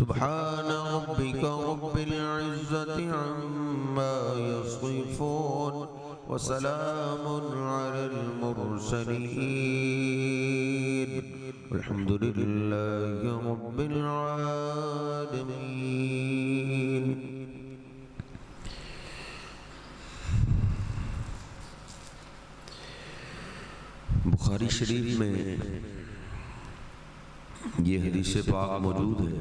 सुब्हान रब्बिका रब्बिल इज़्ज़ति अम्मा यसिफून व सलामुन अलल मुरसलीन वल्हम्दुलिल्लाहि रब्बिल आलमीन। बुखारी शरीफ में ये हदीस पाक मौजूद है।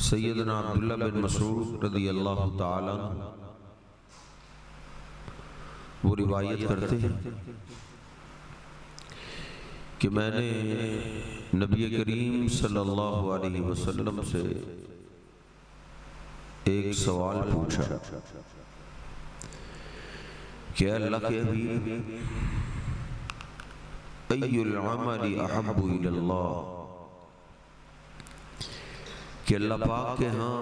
सैयदना अब्दुल्लाह बिन मसऊद रज़ियल्लाहु ताला वो रिवायत करते हैं कि मैंने नबी करीम सल्लल्लाहु अलैहि वसल्लम से एक सवाल पूछा कि अल्लाह के हबीब अय्युल अमली अहब्बु इलल्लाह, कि अल्लाह पाक के यहाँ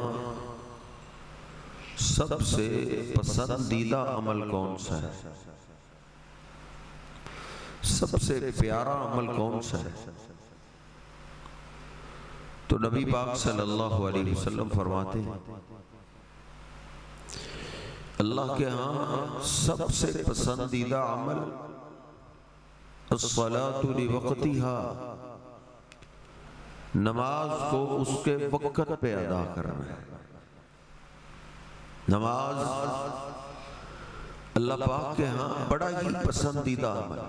सबसे पसंदीदा अमल कौन सा है, सबसे प्यारा अमल कौन सा है। तो नबी पाक सल्लल्लाहु अलैहि वसल्लम फरमाते हैं अल्लाह के यहाँ सबसे पसंदीदा अमल अस्सलातु लिवक्तिहा, नमाज को उसके वक़्त पे अदा करना है। नमाज अल्लाह पाक के यहाँ बड़ा ही पसंदीदा अमल।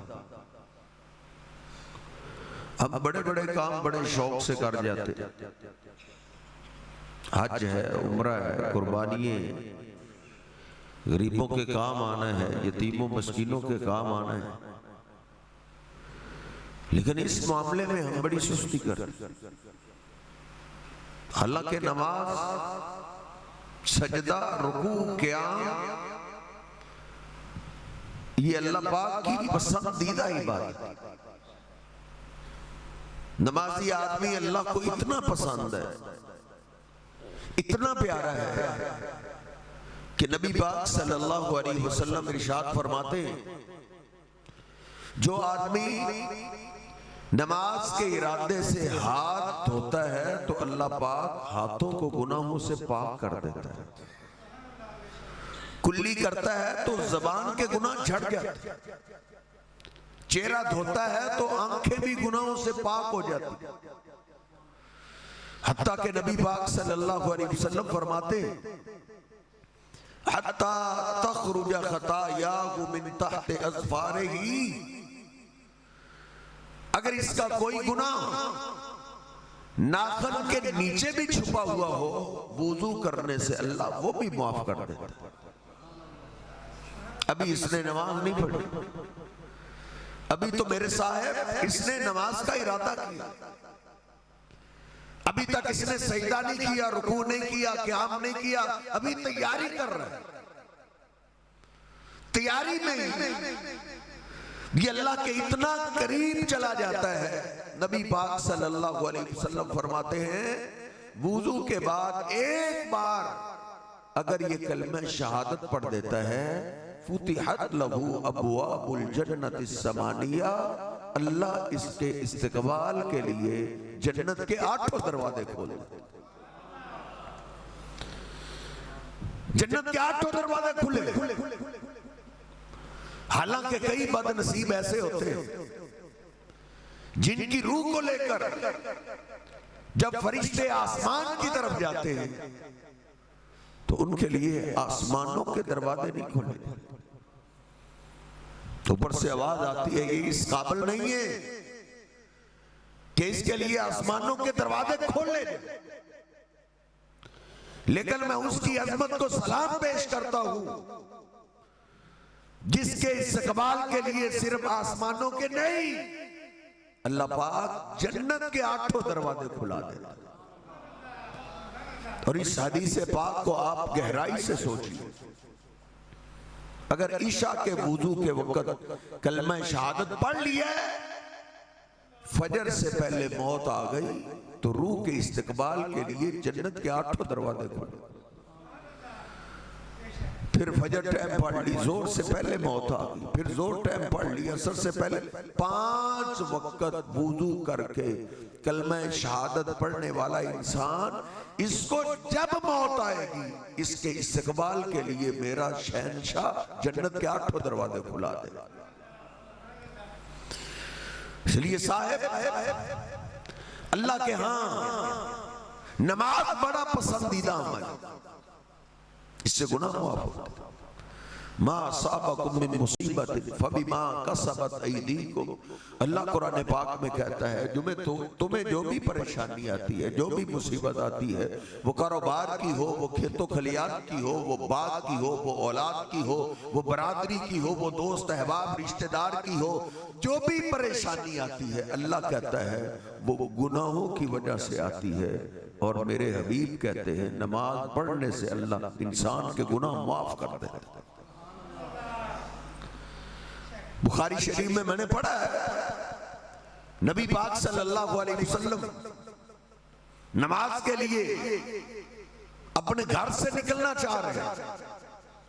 हम बड़े बड़े काम बड़े शौक से कर जाते, हज है, उम्रा है, कुर्बानी है, गरीबों के काम आना है, यतीमों मस्कीनों के काम आना है, लेकिन इस मामले में हम बड़ी सुस्ती करते। हालांकि नमाज, सजदा, रुकू, क़याम ये अल्लाह पाक की पसंदीदा इबादत। नमाजी आदमी अल्लाह को इतना पसंद है, इतना प्यारा है कि नबी पाक सल्लल्लाहु अलैहि वसल्लम इरशाद फरमाते हैं जो आदमी नमाज के इरादे से हाथ धोता है तो अल्लाह पाक हाथों को गुनाहों से पाक कर देता है। कुल्ली करता है तो ज़बान के गुनाह झड़ जाते, चेहरा धोता है तो आंखें भी गुनाहों से पाक हो जाती। हत्ता के नबी पाक सल्लल्लाहु अलैहि वसल्लम फरमाते हत्ता तखरुजा खतायाहु मिन तहति अज़फारिही, अगर इसका कोई गुनाह नाखन के नीचे भी छुपा हुआ हो, वुजू करने से अल्लाह वो भी माफ कर देता है। अभी इसने नमाज नहीं पढ़ी, अभी तो मेरे साहब इसने नमाज का इरादा किया, अभी तक इसने सजदा नहीं किया, रुकू नहीं किया, क़याम नहीं किया, अभी तैयारी कर रहा है। तैयारी में ये अल्लाह के इतना करीब चला जाता है। नबी पाक सल्लल्लाहु अलैहि वसल्लम फरमाते हैं वुजू के बाद एक बार अगर ये कलमा शहादत पढ़ देता है फुतिहत लहू अबवाबुल जन्नतिस समानिया, अल्लाह इसके इस्तकबाल के लिए जन्नत के 8 दरवाजे खोल देते, जन्नत के 8 दरवाजे खुले। हालांकि कई बदनसीब ऐसे होते हैं जिनकी रूह को लेकर जब फरिश्ते आसमान की तरफ जाते हैं तो उनके लिए आसमानों के दरवाजे नहीं खोले, ऊपर से आवाज आती है ये इस काबिल नहीं है कि इसके लिए आसमानों के दरवाजे खोले, लेकिन मैं उसकी अजमत को सलाम पेश करता हूं जिसके इस्तकबाल के लिए सिर्फ आसमानों के नहीं अल्लाह पाक जन्नत के 8 दरवाजे खुला देता। और इस हदीस पाक को आप गहराई से सोचिए, अगर ईशा के वुजू के वक्त कलमा शहादत पढ़ लिया, फजर से पहले मौत आ गई तो रूह के इस्तकबाल के लिए जन्नत के 8 दरवाजे खुले। फिर फजर टाइम पढ़ ली, जोर से पहले मौत आ गई, फिर जोर टाइम पढ़ ली, असर से पहले 5 वक्त वुजू करके कलमा शहादत पढ़ने वाला इंसान, इसको जब मौत आएगी इसके इस्तकबाल के लिए मेरा शहनशाह जन्नत के 8 दरवाजे खुला देगा। इसलिए साहब अल्लाह के हां नमाज बड़ा पसंदीदा अमल, इससे गुनाह माफ होता है। मा साबकुम मिन मुसीबत फबिमा कसबत अयदीकुम, अल्लाह कुरान पाक में कहता है तुम्हें जो भी परेशानी आती है, जो भी मुसीबत आती है, वो कारोबार की हो, वो खेतों खलियान की हो, वो बाग की हो, वो औलाद की हो, वो बरादरी की हो, वो दोस्त अहबाब रिश्तेदार की हो, जो भी परेशानी आती है अल्लाह कहता है वो गुनाहों की वजह से आती है। और मेरे हबीब कहते हैं नमाज पढ़ने से अल्लाह इंसान के गुनाह माफ कर देता है। बुखारी शरीफ में मैंने पढ़ा है नबी पाक सल्लल्लाहु अलैहि वसल्लम नमाज के लिए अपने घर से निकलना चाह रहे हैं।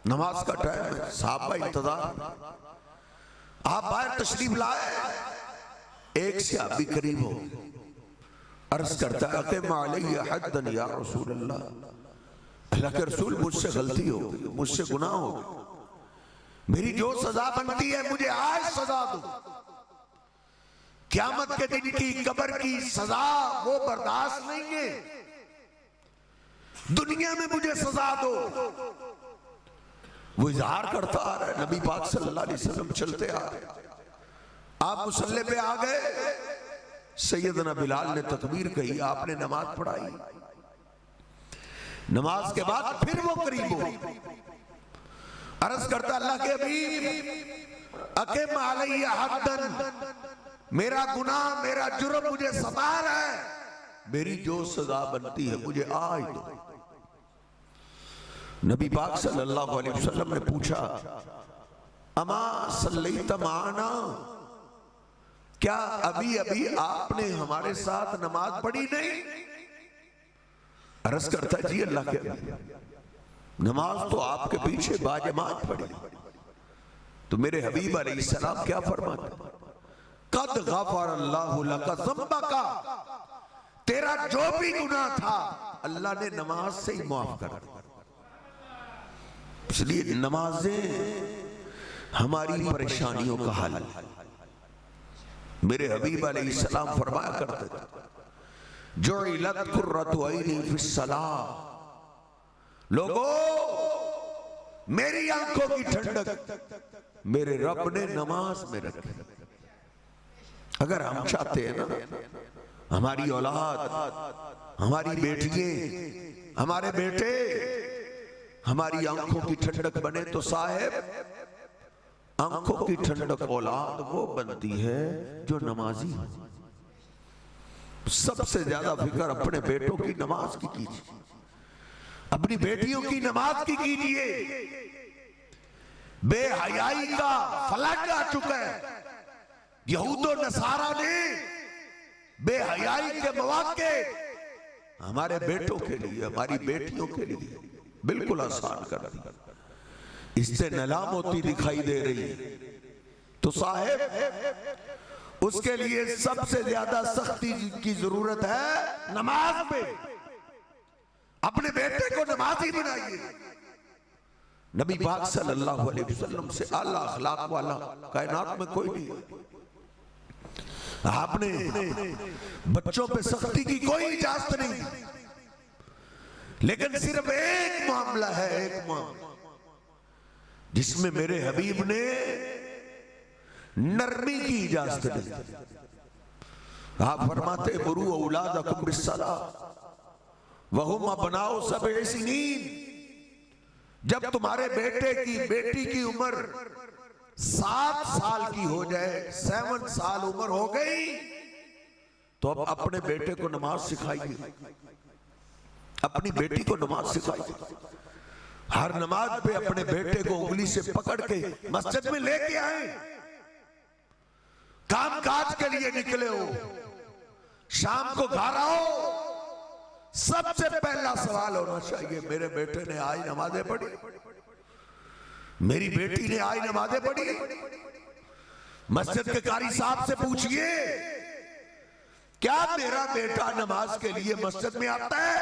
नमाज का टाइम है, साहबा इंतजार, आप बाहर तशरीफ लाए, एक सहाबी करीब हो, अर्ज करता है कि मालैया हद्दन या रसूल अल्लाह, अल्लाह के रसूल मुझसे गलती हो गई, मुझसे गुनाह हो गया, मेरी जो सजा बनती है मुझे आज सजा दो, क़यामत के दिन की कब्र की सजा वो बर्दाश्त नहीं है, दुनिया में मुझे सजा दो। वो इजहार करता आ रहा है, नबी पाक सल्लल्लाहु अलैहि वसल्लम चलते आ रहे, आप मुसल्ले पे आ गए, सैयदना बिलाल ने तकबीर कही, आपने नमाज पढ़ाई, नमाज के बाद फिर वो करीब हो, अर्ज करता अल्लाह के हबीब अकीम अलैया हद्दन, मेरा गुनाह मेरा जुर्म मुझे सता रहा है, मेरी जो सजा बनती है मुझे आज दो। नबी पाक सल्लल्लाहु अलैहि वसल्लम ने पूछा अमा सल्लैत माना, क्या अभी अभी आपने हमारे साथ नमाज पढ़ी नहीं? अर्ज करता जी अल्लाह के नमाज तो आपके पीछे बाजमात पढ़ी। तो मेरे हबीब अलैहिस्सलाम क्या फरमाते, कद गफर अल्लाहु लका ज़म्बका, तेरा जो भी गुनाह था अल्लाह ने नमाज से ही माफ कर दिया। इसलिए नमाजें हमारी परेशानियों का हल। मेरे हबीब अलैहिस्सलाम फरमाया करते थे जुइलत कुर्रतु ऐनी फिस्सलाह, लोगों मेरी आंखों की ठंडक मेरे रब ने नमाज में रखी। अगर हम चाहते हैं ना हमारी औलाद, हमारी बेटियां, हमारे बेटे हमारी आंखों की ठंडक बने, तो साहब आंखों की ठंडक औलाद वो बनती है जो नमाजी है। सबसे ज्यादा फिक्र अपने बेटों की नमाज की कीजिए, अपनी बेटियों की नमाज की कीजिए। बेहयाई का फ्लड आ चुका है, यहूद और नसारा ने बेहयाई के मौके हमारे बेटों के लिए, हमारी बेटियों के लिए बिल्कुल आसान कर दिया। इससे नलामती दिखाई दे रही है, तो साहेब उसके लिए सबसे ज्यादा सख्ती की जरूरत है नमाज पे। अपने बेटे को नमाजी बनाइए। नबी पाक सल्लल्लाहु अलैहि वसल्लम से आला अखलाक वाला कायनात में कोई नहीं है। आपने बच्चों पे सख्ती की कोई इजाजत नहीं, लेकिन सिर्फ एक मामला है, एक मामला जिसमें मेरे हबीब ने नरमी की इजाजत दी। आप फरमाते बुरू औलादकुम बिस्सलाह वहुम अबनाउ सब'i सिनीन, जब तुम्हारे बेटे की बेटी की उम्र 7 साल की हो जाए, 7 साल उम्र हो गई, तो अब अपने बेटे को नमाज सिखाइए, अपनी बेटी को नमाज सिखाइए। हर नमाज पे अपने बेटे को उंगली से पकड़ के मस्जिद में लेके आए। काम काज के लिए निकले हो, शाम को घर आओ, सबसे पहला सवाल होना चाहिए मेरे बेटे ने आज नमाजें पढ़ी, मेरी बेटी ने आज नमाजें पढ़ी। मस्जिद के कारी साहब से पूछिए क्या मेरा बेटा नमाज के लिए मस्जिद में आता है?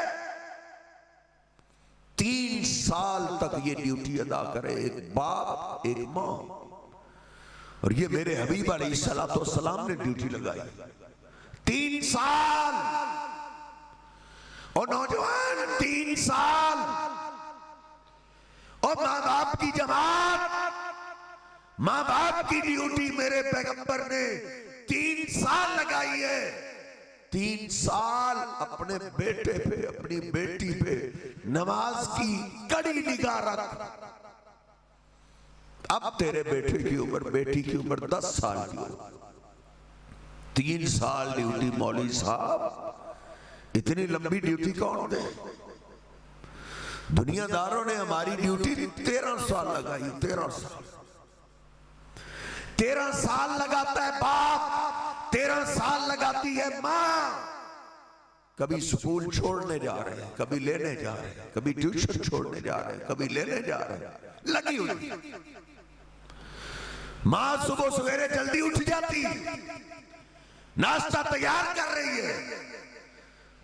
3 साल तक ये ड्यूटी अदा करे, एक बाप एक मां। और ये मेरे हबीब अलैहिस्सलाम ने ड्यूटी लगाई 3 साल। और नौजवान 3 साल और मां बाप की जमात, मां बाप की ड्यूटी मेरे पैगंबर ने 3 साल लगाई है। 3 साल अपने बेटे पे, अपनी बेटी पे नमाज की कड़ी निगाह रख। अब तेरे बेटे की उम्र, बेटी की उम्र 10 साल की हो। 3 साल ड्यूटी मौलवी साहब, इतनी लंबी ड्यूटी कौन दे? दुनियादारों ने हमारी ड्यूटी 13 साल लगाई। 13 साल 13 साल लगाता है बाप, 13 साल लगाती है मां। कभी स्कूल छोड़ने जा रहे हैं, कभी लेने जा रहे हैं, कभी ट्यूशन छोड़ने जा रहे हैं, कभी लेने जा रहे हैं, लगी हुई। मां सुबह सवेरे जल्दी उठ जाती, नाश्ता तैयार कर रही है,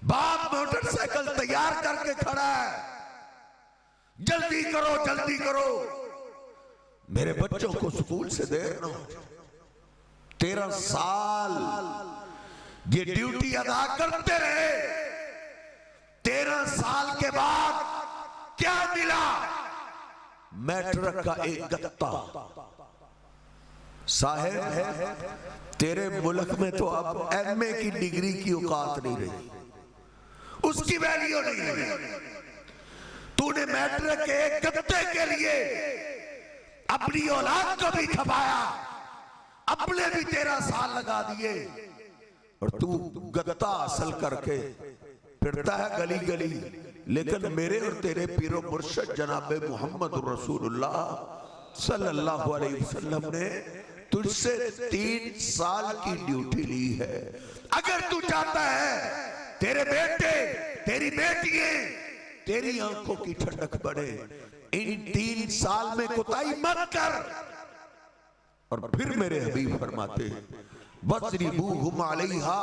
बाप मोटरसाइकिल तैयार करके खड़ा है, जल्दी करो जल्दी करो, मेरे बच्चों को स्कूल से देर न हो। 13 साल ये ड्यूटी अदा करते रहे। 13 साल के बाद क्या मिला? मैट्रिक का एक गत्ता। साहेब, तेरे मुल्क में तो अब एमए की डिग्री की औकात नहीं रही, उसकी वैल्यू नहीं रही। तूने मैट्रिक के एक गत्ते के लिए अपनी औलाद को भी खपाया, अपने भी 13 साल लगा दिए, और तू गत्ता हासिल करके फिरता है गली गली। लेकिन मेरे और तेरे पीरो मुर्शिद जनाबे मोहम्मद रसूलुल्लाह सल्लल्लाहु अलैहि वसल्लम ने तुझसे 3 साल की ड्यूटी ली है। अगर तू चाहता है तेरे बेटे, तेरी बेटियां, तेरी आंखों की ठंडक बढ़े, इन 3 साल में कोताही मत कर। और फिर मेरे हबीब फरमाते हैं, वज़रिबूहुम अलैहा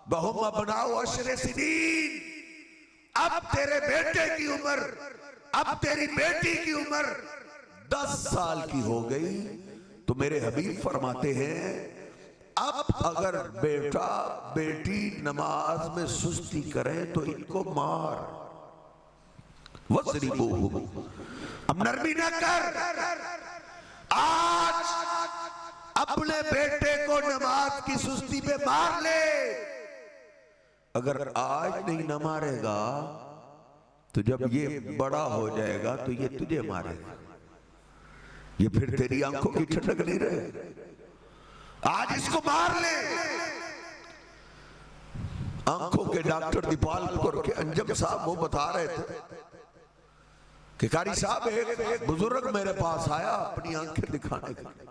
वहुम अबनाउ अशर सिनीन। अब तेरे बेटे की उम्र, अब तेरी बेटी की उम्र 10 साल की हो गई, तो मेरे हबीब फरमाते हैं, अब अगर बेटा बेटी नमाज में सुस्ती करें तो इनको मार। वज़रिबूहुम, अब नरमी ना कर। आज अपने बेटे को नमाज की सुस्ती पे मार ले। अगर आज नहीं ना मारेगा तो जब ये बड़ा हो जाएगा तो ये तुझे मारेगा। ये फिर तेरी आंखों की ठंडक नहीं रहे। आज इसको मार ले। आंखों के डॉक्टर दीपालपुर के अंजम साहब वो बता रहे थे कि कारी साहब, एक बुजुर्ग मेरे पास आया अपनी आंखें दिखाने के लिए।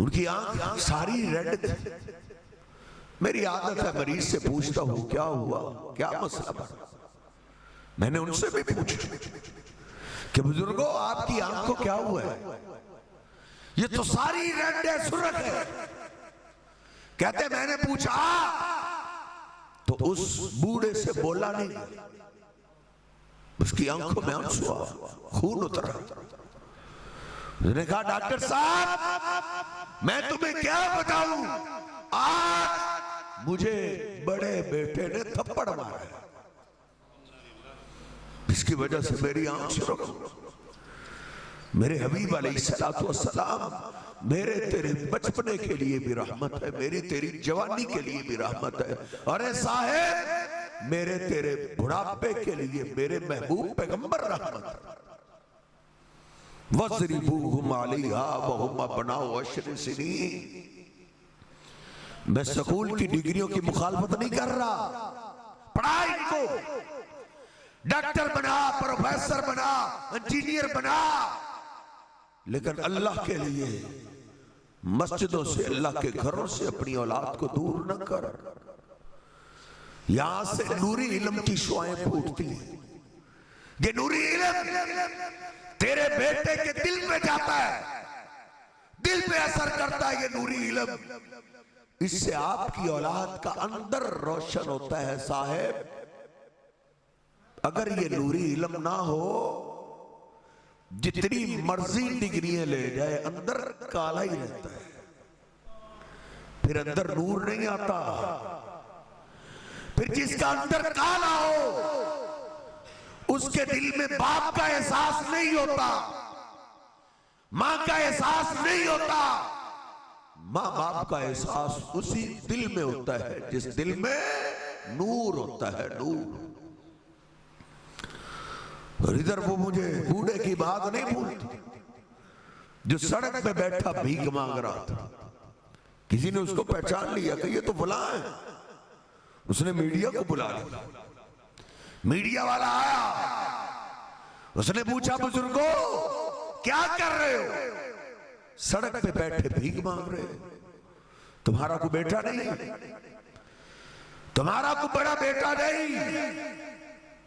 उनकी आंख सारी रेड थी। मेरी आदत है मरीज से पूछता हूं क्या हुआ, क्या मसला बना। मैंने उनसे भी पूछा कि बुजुर्गों आपकी आंख को क्या हुआ है? ये तो सारी रेड है, सुर्ख है। कहते मैंने पूछा तो उस बूढ़े से बोला नहीं, उसकी आंखों में आंसू आ, खून उतरा। उसने कहा डॉक्टर साहब मैं तुम्हें क्या बताऊं, आज मुझे बड़े बेटे ने थप्पड़ मारा है, इसकी वजह से मेरी आंख सुर्ख। मेरे हबीब अलैहिस्सलातु वस्सलाम मेरे तेरे बचपने के लिए भी रहमत है, मेरी तेरी जवानी के लिए भी रहमत है। अरे साहेब मेरे तेरे बुढ़ापे के लिए मेरे महबूब पैगंबर रहमत है। वज़रिबूहुम अलैहा वहुम अबनाउ अशर सिनीन। मैं स्कूल की डिग्रियों की मुखालफत नहीं कर रहा, पढ़ा इनको, डॉक्टर बना, प्रोफेसर बना, इंजीनियर बना, लेकिन अल्लाह के लिए मस्जिदों से, अल्लाह के घरों से अपनी औलाद को दूर न कर। यहां से नूरी इल्म की शुआएं फूटती हैं। ये नूरी इल्म तेरे बेटे के दिल में जाता है, दिल पे असर करता है। ये नूरी इल्म इससे आपकी औलाद का अंदर रोशन होता है साहब। अगर ये नूरी इल्म ना हो, जितनी मर्जी डिग्रियां ले जाए, अंदर काला ही रहता है, फिर अंदर नूर नहीं आता। फिर जिसका अंदर काला हो उसके दिल में बाप का एहसास नहीं होता, मां का एहसास नहीं होता। मां बाप का एहसास उसी दिल में होता है जिस दिल में नूर होता है, नूर। और इधर वो मुझे बूढ़े की बात नहीं भूलती जो सड़क पे बैठा भीख मांग रहा था। किसी ने उसको पहचान लिया कि ये तो फलां है। उसने मीडिया को बुला लिया। मीडिया वाला आया, उसने पूछा, बुजुर्गो क्या कर रहे हो? सड़क पे बैठे भीख मांग रहे हो। तुम्हारा कोई बेटा नहीं? तुम्हारा कोई बड़ा बेटा नहीं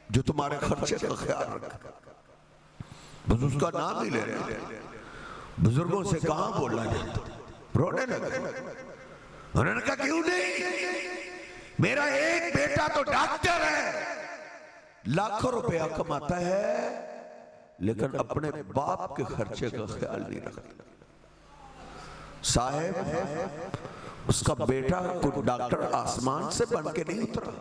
जो तुम्हारे खर्चे का ख्याल रखे? बस उसका नाम ही ले रहे। बुजुर्गों से कहां बोलना जाता, रोने लगे। उन्होंने कहा क्यों नहीं? मेरा एक बेटा तो डॉक्टर है, लाखों रुपया कमाता है, लेकिन अपने बाप के खर्चे का ख्याल नहीं रखता। साहब, उसका बेटा कोई डॉक्टर आसमान से बन के नहीं उतरा।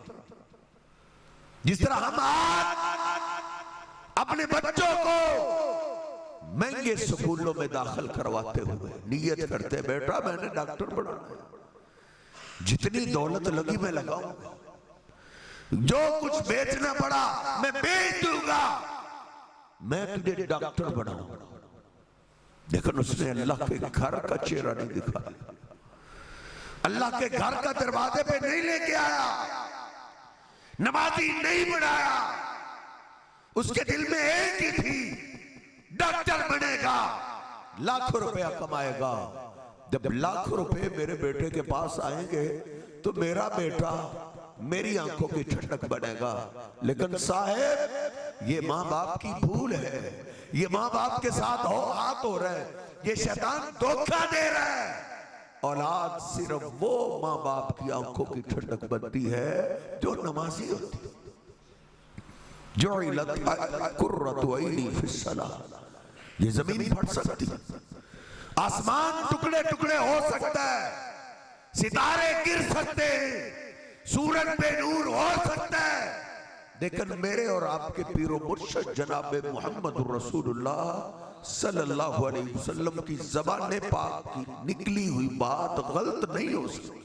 जिस तरह हम आज अपने बच्चों को महंगे स्कूलों में दाखिल करवाते हुए नियत करते, बेटा मैंने डॉक्टर बनाना है, जितनी दौलत लगी मैं लगाऊंगा, जो कुछ बेचना पड़ा मैं बेच दूंगा, मैं तुझे डॉक्टर बनाऊंगा। लेकिन उसने अल्लाह के घर का चेहरा नहीं दिखाया, अल्लाह के घर का दरवाजे पे नहीं लेके आया, नमाजी नहीं बनाया। उसके दिल में एक ही थी, डॉक्टर बनेगा, लाखों रुपया कमाएगा। जब लाखों रुपए मेरे बेटे के पास आएंगे तो मेरा बेटा मेरी आंखों की ठंडक बनेगा। लेकिन साहेब, ये माँ बाप की भूल है, ये माँ बाप के साथ हाथ हो रहा है, ये शैतान धोखा दे रहा है। औलाद सिर्फ वो माँ बाप की आंखों की ठंडक बनती है जो नमाजी होती है। जो कुर्रतु ऐनी फिस्सलाह, ये जमीन फट सकती है, आसमान टुकड़े टुकड़े हो सकता है, सितारे गिर सकते हैं, सूरज पे नूर हो सकता है, लेकिन मेरे और आपके पीरो मुर्शिद जनाब मोहम्मद रसूलुल्लाह सल्लल्लाहु अलैहि वसल्लम की ज़बान पाक की निकली हुई बात गलत नहीं हो सकती।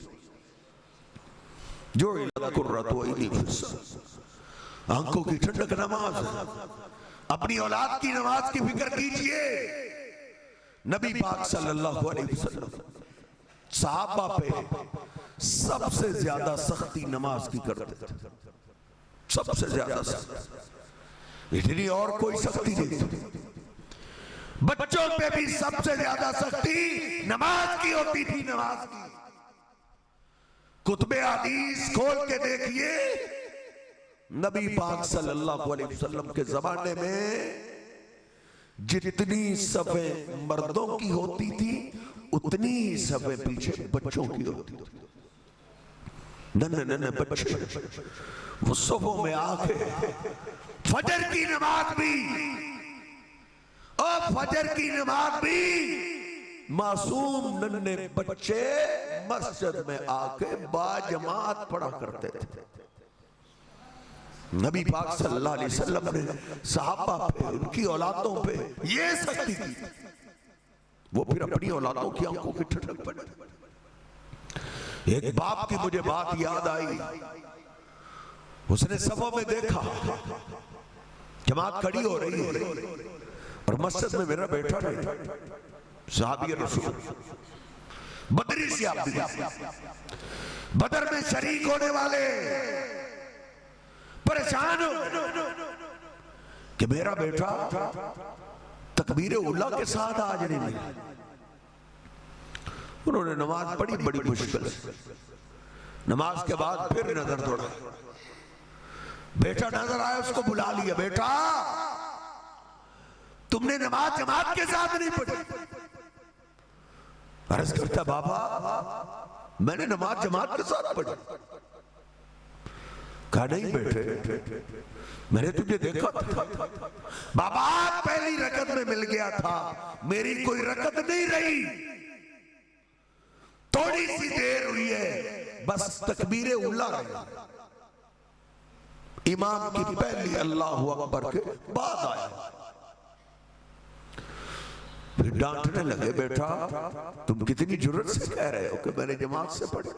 जो आंखों की ठंडक नमाज है। अपनी औलाद की नमाज की फिक्र कीजिए। नबी पाक सल्लल्लाहु अलैहि वसल्लम सहाबा पे सबसे ज्यादा सख्ती नमाज की करते थे, सबसे ज्यादा सख्ती, इतनी और कोई सख्ती नहीं थी। बच्चों पे भी सबसे ज्यादा सख्ती नमाज की होती थी, नमाज की। कुतुबे हदीस खोल के देखिए, नबी पाक सल्लल्लाहु अलैहि वसल्लम के जमाने में जितनी सफ़ें मर्दों की होती थी उतनी सफ़ें पीछे बच्चों की होती थी। नन्हे नन्हे बच्चे वो सफ़ों में आके फजर की नमाज भी, और फजर की नमाज भी मासूम नन्हे बच्चे मस्जिद में आके बाजमात पढ़ा करते थे। नबी पाक सल्लल्लाहु अलैहि वसल्लम ने सहाबा पे, उनकी औलादों पे ये सख्ती की, वो फिर अपनी औलादों की आंखों की ठंडक बने। एक बाप की मुझे बात याद आई। उसने सफों में देखा जमात खड़ी हो रही है और मस्जिद में मेरा बेटा नहीं, सहाबी रसूल बदरी से आप बदर में शरीक होने वाले परेशान हो कि मेरा बेटा तकबीर उल्ला के साथ आज नहीं मिला। उन्होंने नमाज पढ़ी बड़ी मुश्किल से। नमाज के बाद फिर नजर दौड़ा, बेटा नजर आया, उसको बुला लिया, बेटा तुमने नमाज जमात के साथ नहीं पढ़ी। अर्ज करता, बाबा मैंने नमाज जमात के साथ पढ़ी। कहा नहीं बेटे, मैंने तुझे देखा था बाबा, पहली रकत में मिल गया था, मेरी कोई रकत नहीं रही, थोड़ी सी देर हुई है, बस तकबीरे उल्ला रहे, इमाम की पहली अल्लाहु अकबर के बाद आया। फिर डांटने लगे, बेटा तुम कितनी जुर्रत से कह रहे हो कि मैंने जमात से पढ़ी,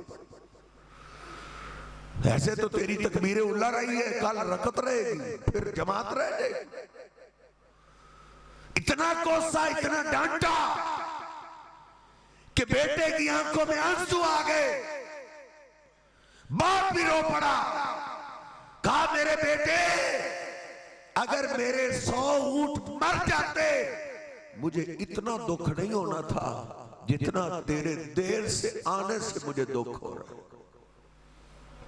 ऐसे तो तेरी तकबीरें उल्ला रही है, कल रकत रहेगी, फिर जमात रह जाएगी। इतना कोसा, इतना डांटा कि बेटे की आंखों में आंसू आ गए। बाप भी रो पड़ा। कहा मेरे बेटे, अगर मेरे 100 ऊंट मर जाते मुझे इतना दुख नहीं होना था जितना तेरे देर से आने से मुझे दुख हो रहा।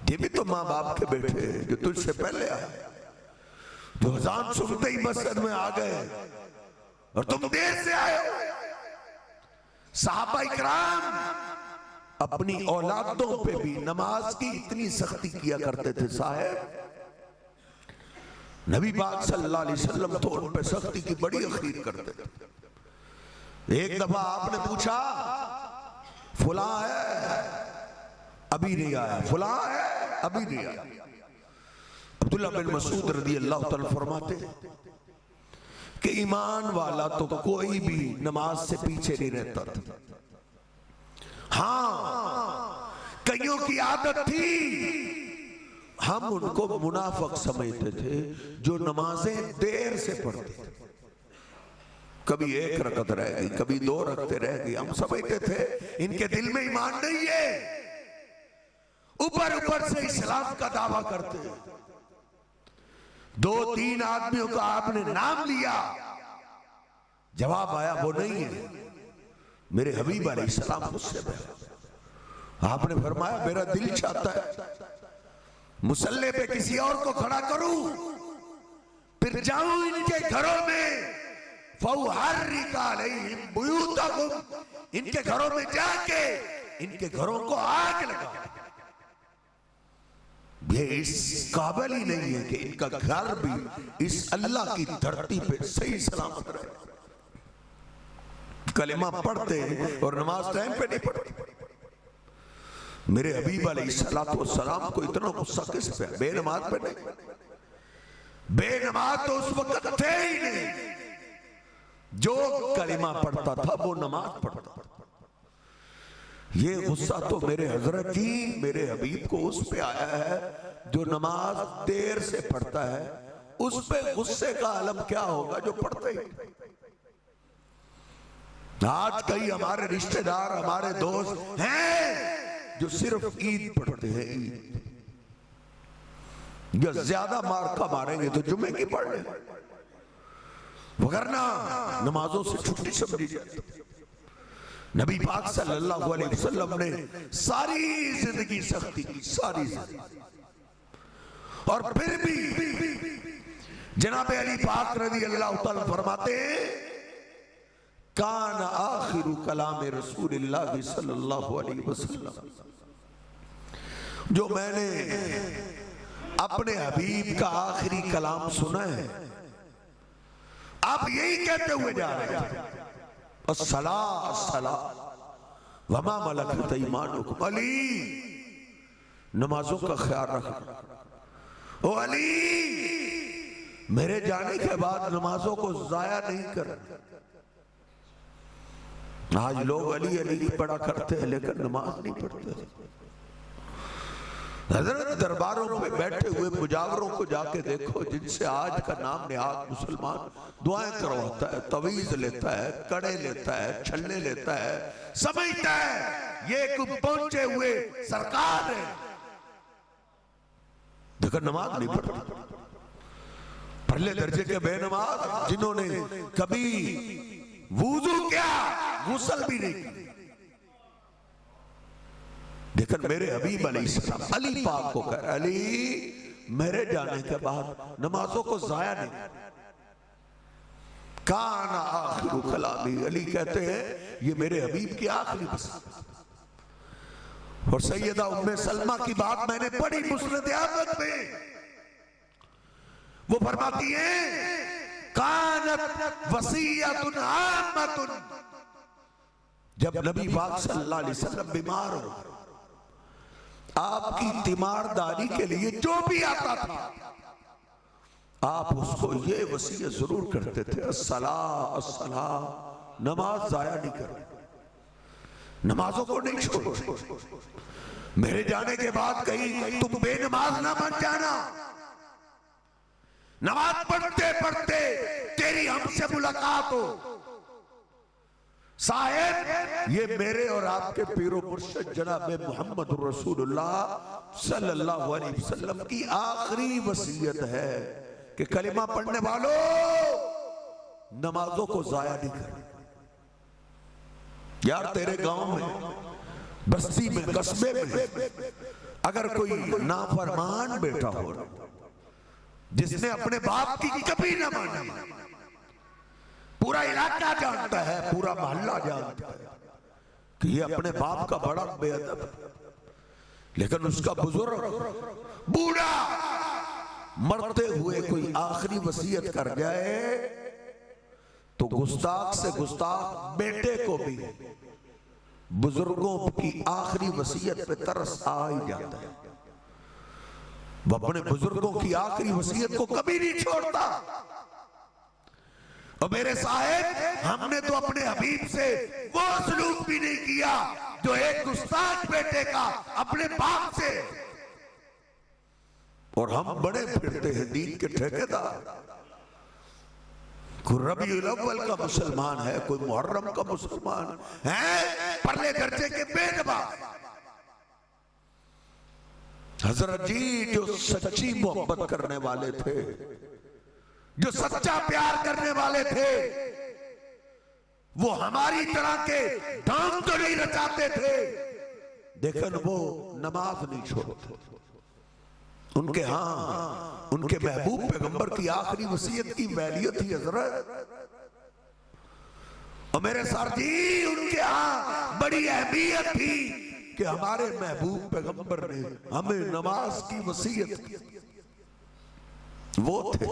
ये भी तो माँ बाप के बेटे जो तुझसे पहले आए, जो अज़ान सुनते ही मस्जिद में आ गए और तुम देर से आए हो। सहाबा इकराम अपनी औलादों पे भी नमाज की इतनी सख्ती किया करते थे साहब, नबी पाक सल्लल्लाहु अलैहि वसल्लम तो उन पे सख्ती की बड़ी अखीर करते थे। एक दफा आपने पूछा फुला है, अभी नहीं आया, फुला है, अभी नहीं आया। अब्दुल्लाह बिन मसूद रज़ी अल्लाह तआला फरमाते कि ईमान वाला तो कोई भी नमाज से पीछे नहीं रहता था। हाँ, कईयों की आदत थी, हम उनको मुनाफिक समझते थे जो नमाजें देर से पढ़ते थे। कभी 1 रकत रह गई, कभी 2 रकतें रह गई, हम समझते थे इनके दिल में ईमान नहीं है, ऊपर ऊपर से इस्लाम का दावा करते हैं। 2-3 आदमियों का आपने नाम लिया, जवाब आया वो नहीं है, मेरे हबीब अलैहिस्सलाम मुझसे मिला। आपने फरमाया मेरा दिल चाहता है मुसल्ले पे किसी और को खड़ा करूं, फिर जाऊं इनके घरों में, फौहर्रिका अलैहिम बुयूतहुम, इनके घरों में जाके इनके घरों को आग लगा। ये इस काबिल ही नहीं है कि इनका घर भी इस अल्लाह की धरती पे सही सलामत रहे। कलिमा पढ़ते हैं और नमाज टाइम पे नहीं पढ़ते। मेरे हबीब अलैहिस्सलातु वस्सलाम को इतना गुस्सा किस पे? बेनमाज पे नहीं। बेनमाज तो उस वक्त थे ही नहीं, जो कलिमा पढ़ता था वो नमाज पढ़ता था। ये गुस्सा तो मेरे हजरत जी, मेरे हबीब को उस पे आया है जो नमाज देर से पढ़ता है, उस पे गुस्से का आलम क्या होगा जो पढ़ते ही। आज कई हमारे रिश्तेदार, हमारे दोस्त हैं जो सिर्फ ईद पढ़ते हैं, ईद या ज्यादा मार का मारेंगे तो जुम्मे की पढ़ ले, वगरना नमाजों से छुट्टी समझी जाती। नबी पाक सल्लल्लाहु अलैहि वसल्लम ने सारी जिंदगी सख्ती की, सारी जिंदगी, और फिर भी जनाब अली पाक रज़ी अल्लाह तआला फरमाते हैं कान आखिरु कलाम रसूलिल्लाह सल्लल्लाहु अलैहि वसल्लम, जो मैंने अपने हबीब का आखिरी कलाम सुना है, आप यही कहते हुए जा रहे हैं अस्सला अस्सला वमा मलकत ईमानुकुम। अली, नमाजों का ख्याल रखना। ओ अली, मेरे जाने के बाद नमाजों को जाया नहीं करना। आज लोग अली अली पढ़ा करते हैं लेकिन नमाज नहीं पढ़ते। हजरत दरबारों में बैठे हुए मुजावरों को जाके देखो, जिनसे आज का नाम नेहाद मुसलमान दुआएं करवाता है, तवीज लेता है, कड़े लेता है, छल्ले लेता है, समझता है ये एक पहुंचे हुए सरकार है, देखो नमाज नहीं पढ़ता। पहले दर्जे के बेनमाज जिन्होंने कभी वुजू क्या, गुस्ल भी नहीं की। लेकिन मेरे हबीब अलैहिस्सलाम अली पाक को कह, अली मेरे जाने के बाद नमाजों को जाया नहीं। काना आखिरु कलामी, अली कहते हैं ये मेरे हबीब की आखिरी बस। और सैयदा उम्मे सलमा की बात मैंने पढ़ी मुस्नद अहमद में, वो फरमाती है कानत वसीयतुन आम्मतुन, जब नबी पाक सल्लल्लाहु अलैहि वसल्लम बीमार हो, आपकी तीमारदारी के लिए जो भी आता था आप उसको ये वसीयत जरूर करते थे, अस्सला अस्सला, नमाज जाया नहीं कर, नमाजों को नहीं छोड़ो, मेरे जाने के बाद कहीं तुम बेनमाज ना बन जाना, नमाज पढ़ते पढ़ते तेरी हमसे मुलाकात हो। साहेब ये मेरे और आपके पीरो मुर्शिद जनाब मोहम्मद रसूलुल्लाह सल्लल्लाहु अलैहि वसल्लम की आखिरी वसीयत है कि कलिमा पढ़ने वालों नमाजों को जाया नहीं कर। यार तेरे गांव में, बस्ती में, कस्बे में अगर कोई नाफरमान बेटा हो जिसने अपने बाप की कभी ना मानी, पूरा इलाका जानता है, पूरा मोहल्ला जानता है कि ये अपने बाप का बड़ा बेअदब है, लेकिन उसका बुजुर्ग बूढ़ा मरते हुए कोई आखिरी वसीयत कर जाए तो गुस्ताख से गुस्ताख बेटे को भी बुजुर्गों की आखिरी वसीयत पे तरस आ ही जाता है। वो अपने बुजुर्गों की आखिरी वसीयत को कभी नहीं छोड़ता। और मेरे साहेब हमने तो अपने हबीब से वो सलूक भी नहीं किया जो एक गुस्ताख बेटे का अपने बाप से, और हम बड़े फिरते हैं दीन के ठेकेदार। कोई रबीउल अव्वल का मुसलमान है, कोई मुहर्रम का मुसलमान है, परले दर्जे के बेनवाज। हजरत जी जो सच्ची मोहब्बत करने वाले थे, जो सच्चा प्यार करने वाले थे, वो हमारी तरह के ढंग तो नहीं रचाते थे, लेकिन वो नमाज नहीं छोड़ते। उनके हाँ उनके महबूब पैगंबर की आखिरी वसीयत की वैल्यू थी हजरत। और मेरे सर जी उनके हाँ बड़ी अहमियत थी कि हमारे महबूब पैगंबर ने हमें नमाज की वसीयत की। वो थे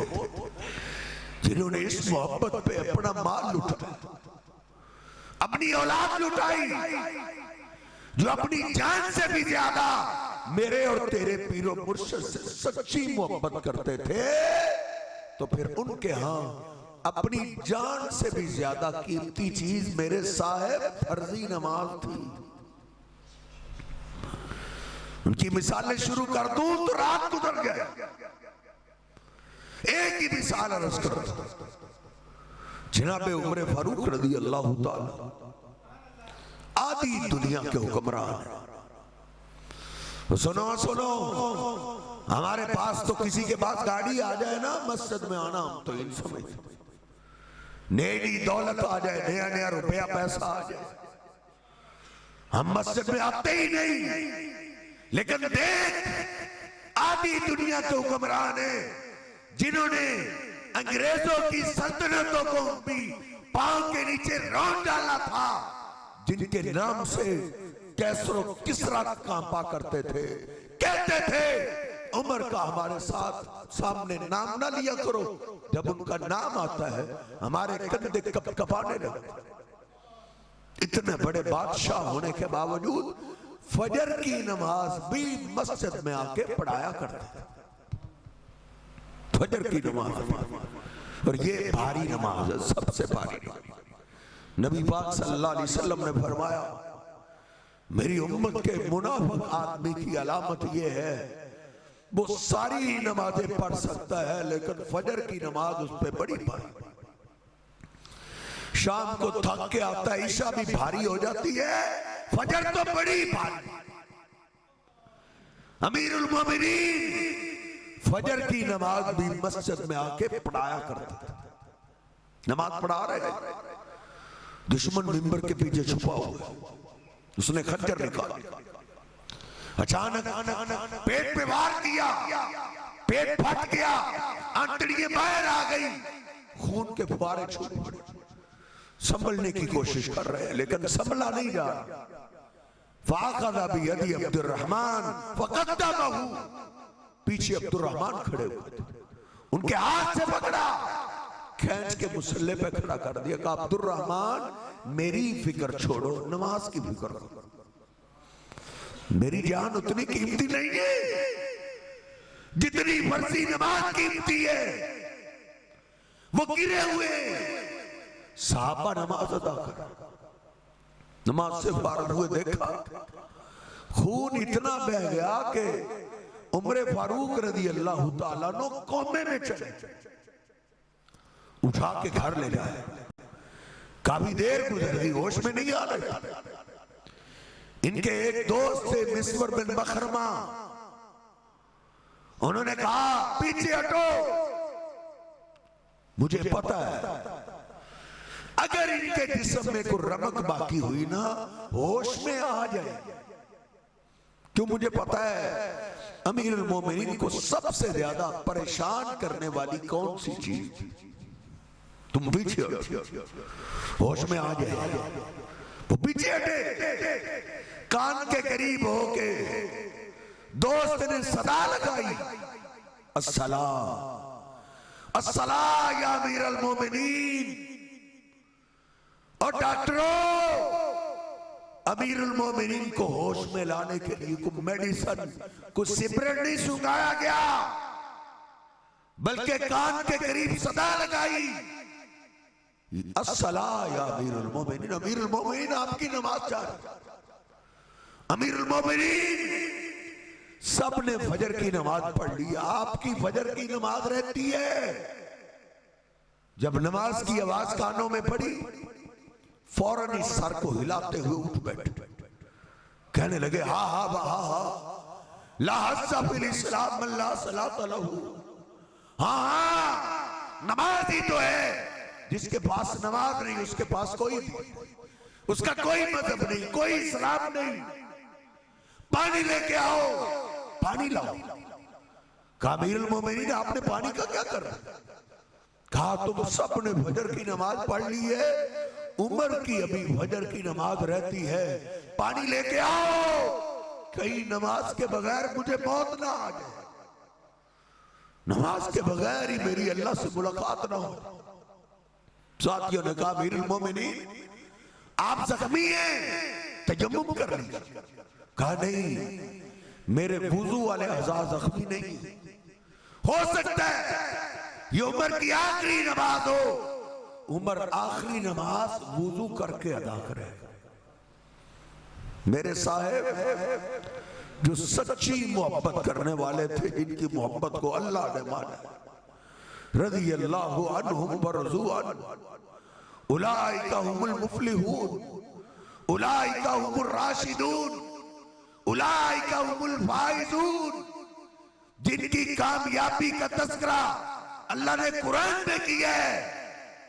जिन्होंने इस मोहब्बत पे अपना माल लुटाया, अपनी औलाद लुटाई, जो अपनी जान से भी ज्यादा मेरे और तेरे पीरो मुर्शिद से सच्ची मोहब्बत करते थे। तो फिर उनके हां अपनी जान से भी ज्यादा कीमती चीज मेरे साहब फर्जी नमाज थी। उनकी मिसालें शुरू कर दूं तो रात गुजर गए। एक ही मिसाल अर्ज कर, जनाबे उमर फारूक रज़ी अल्लाह ताला आधी दुनिया के हुक्मरान। सुनो सुनो, हमारे पास तो किसी के पास गाड़ी आ जाए ना मस्जिद में आना हम तो इन समय नई दौलत आ जाए, नया नया रुपया पैसा आ जाए, हम मस्जिद में आते ही नहीं। लेकिन देख आधी दुनिया के हुक्मरान है जिन्होंने अंग्रेजों की सल्तनतों को भी पांव के नीचे रौंद डाला था, जिनके नाम से कैसरो किसरा कांपा करते थे, कहते थे उमर का हमारे साथ सामने नाम ना लिया करो, जब उनका नाम आता है हमारे कंधे कप कपाने लगते। इतने बड़े बादशाह होने के बावजूद फजर की नमाज भी मस्जिद में आके पढ़ाया करते थे। फजर की नमाज, और ये भारी नमाज है, सबसे भारी नमाज। नबी पाक सल्लल्लाहु अलैहि वसल्लम ने फरमाया मेरी उम्मत के मुनाफिक आदमी की अलामत ये है वो सारी नमाजें पढ़ सकता है लेकिन फजर की नमाज उस पर बड़ी भारी, शाम को थक के आता है, ईशा भी भारी हो जाती है, फजर तो बड़ी भारी। अमीरुल मोमिनीन फजर की नमाज भी मस्जिद में आके पढ़ाया करते थे। नमाज पढ़ा रहे, दुश्मन मिंबर के पीछे छुपा हुआ, उसने खंजर निकाला, अचानक पेट पे वार किया, पेट फट गया, आंतड़ियां बाहर आ गई, खून के फुवारे छूट पड़े। संभलने की कोशिश कर रहे हैं लेकिन संभला नहीं जा रहा। फाखज़ा बियदी अब्दुर्रहमान फक़द्दमहू, पीछे अब्दुर्रहमान खड़े हुए थे, उनके हाथ से पकड़ा, खींच के मुसल्ले पे खड़ा कर दिया। कहा अब्दुर्रहमान मेरी फिक्र छोड़ो, नमाज की फिक्र करो, मेरी जान उतनी कीमती नहीं है जितनी फर्जी नमाज कीमती है। वो गिरे हुए साहबा नमाज अदा कर, नमाज से फारग हुए, देखा खून इतना बह गया कि उमर फारूक रज़ी अल्लाह ताला नो कोमे में चले, उठा के घर ले जाए। काफी देर गुजर गई, होश में नहीं आ रहे। इनके एक दोस्त थे मिस्वर बिन बखरमा, उन्होंने कहा पीछे हटो, मुझे पता है अगर इनके जिस्म में कोई रमक बाकी हुई ना, होश में आ जाए। क्यों? मुझे पता है अमीरुल मोमिनीन को सबसे ज्यादा परेशान करने वाली कौन सी चीज, तुम पीछे होश में आ जाए। वो पीछे हटे, कान के करीब होके दोस्त ने सदा लगाई, अस्सला अस्सला या अमीरुल मोमिनीन। और डॉक्टरों, अमीरुल मोमिनीन को होश में लाने के लिए कोई मेडिसिन, कोई सिपरेट नहीं सुंघाया गया, बल्कि कान के करीब सदा लगाई, अस्सला या अमीरुल मोमिनीन। अमीरुल मोमिनीन आपकी नमाज चाह रहे, अमीरुल मोमिनीन सबने फजर की नमाज पढ़ ली, आपकी फजर की नमाज रहती है। जब नमाज की आवाज कानों में पड़ी, फौरन इस सर को हिलाते हुए उठ बैठे, कहने लगे हा हा हा हा ला हस्सा फिल इस्लाम मन ला सलात लहू। हाँ, नमाज ही तो है, जिसके पास नमाज नहीं उसके पास उसका कोई मजहब नहीं, कोई इस्लाम नहीं। पानी लेके आओ, पानी लाओ। कहा अमीरुल मोमिनीन आपने पानी का क्या कर रहा? कहा तुम सबने फजर की नमाज पढ़ ली है, उमर की अभी फजर की नमाज रहती है, पानी लेके आओ, कहीं नमाज के बगैर मुझे मौत ना आ जाए, नमाज के बगैर ही मेरी अल्लाह से मुलाकात ना हो। साथियों ने कहा अमीरुल मोमिनीन आप जख्मी हैं, तयम्मुम कर लीजिए। कहा नहीं, मेरे वुजू वाले अज़ा जख्मी नहीं, हो सकता है ये उमर की आखिरी नमाज हो, उमर आखिरी नमाज वुजू करके अदा करे। मेरे साहब जो सच्ची मोहब्बत करने वाले थे, इनकी मोहब्बत को अल्लाह ने माना, रज़ी अल्लाहु अन्हुम व रज़ू अन्हु, उलाइका हुमुल मुफ्लिहून, उलाइका हुमुर राशिदून, उलाइका हुमुल फाइजून। जिनकी कामयाबी का तज़किरा अल्लाह ने कुरान में किया है,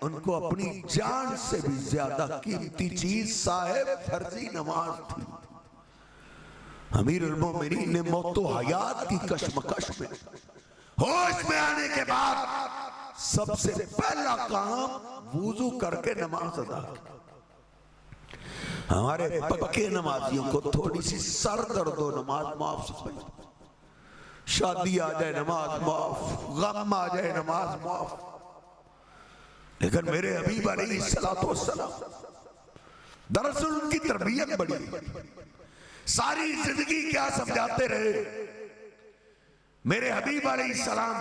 उनको अपनी जान से भी ज्यादा कीमती चीज साहेब फर्जी नमाज थी। अमीरुल मोमिनीन ने मौतो हयात की कशमकश में होश में आने के बाद सबसे पहला काम वुजू करके नमाज अदा की। हमारे पक्के नमाजियों को थोड़ी सी सर दर्द हो नमाज माफ, शादी आ जाए नमाज माफ, गम आ जाए नमाज माफ, लेकिन मेरे हबीब अलैहिस्सलातु वस्सलाम दरअसल उनकी तरबियत बड़ी, सारी जिंदगी क्या समझाते रहे। मेरे हबीब अलैहिस्सलाम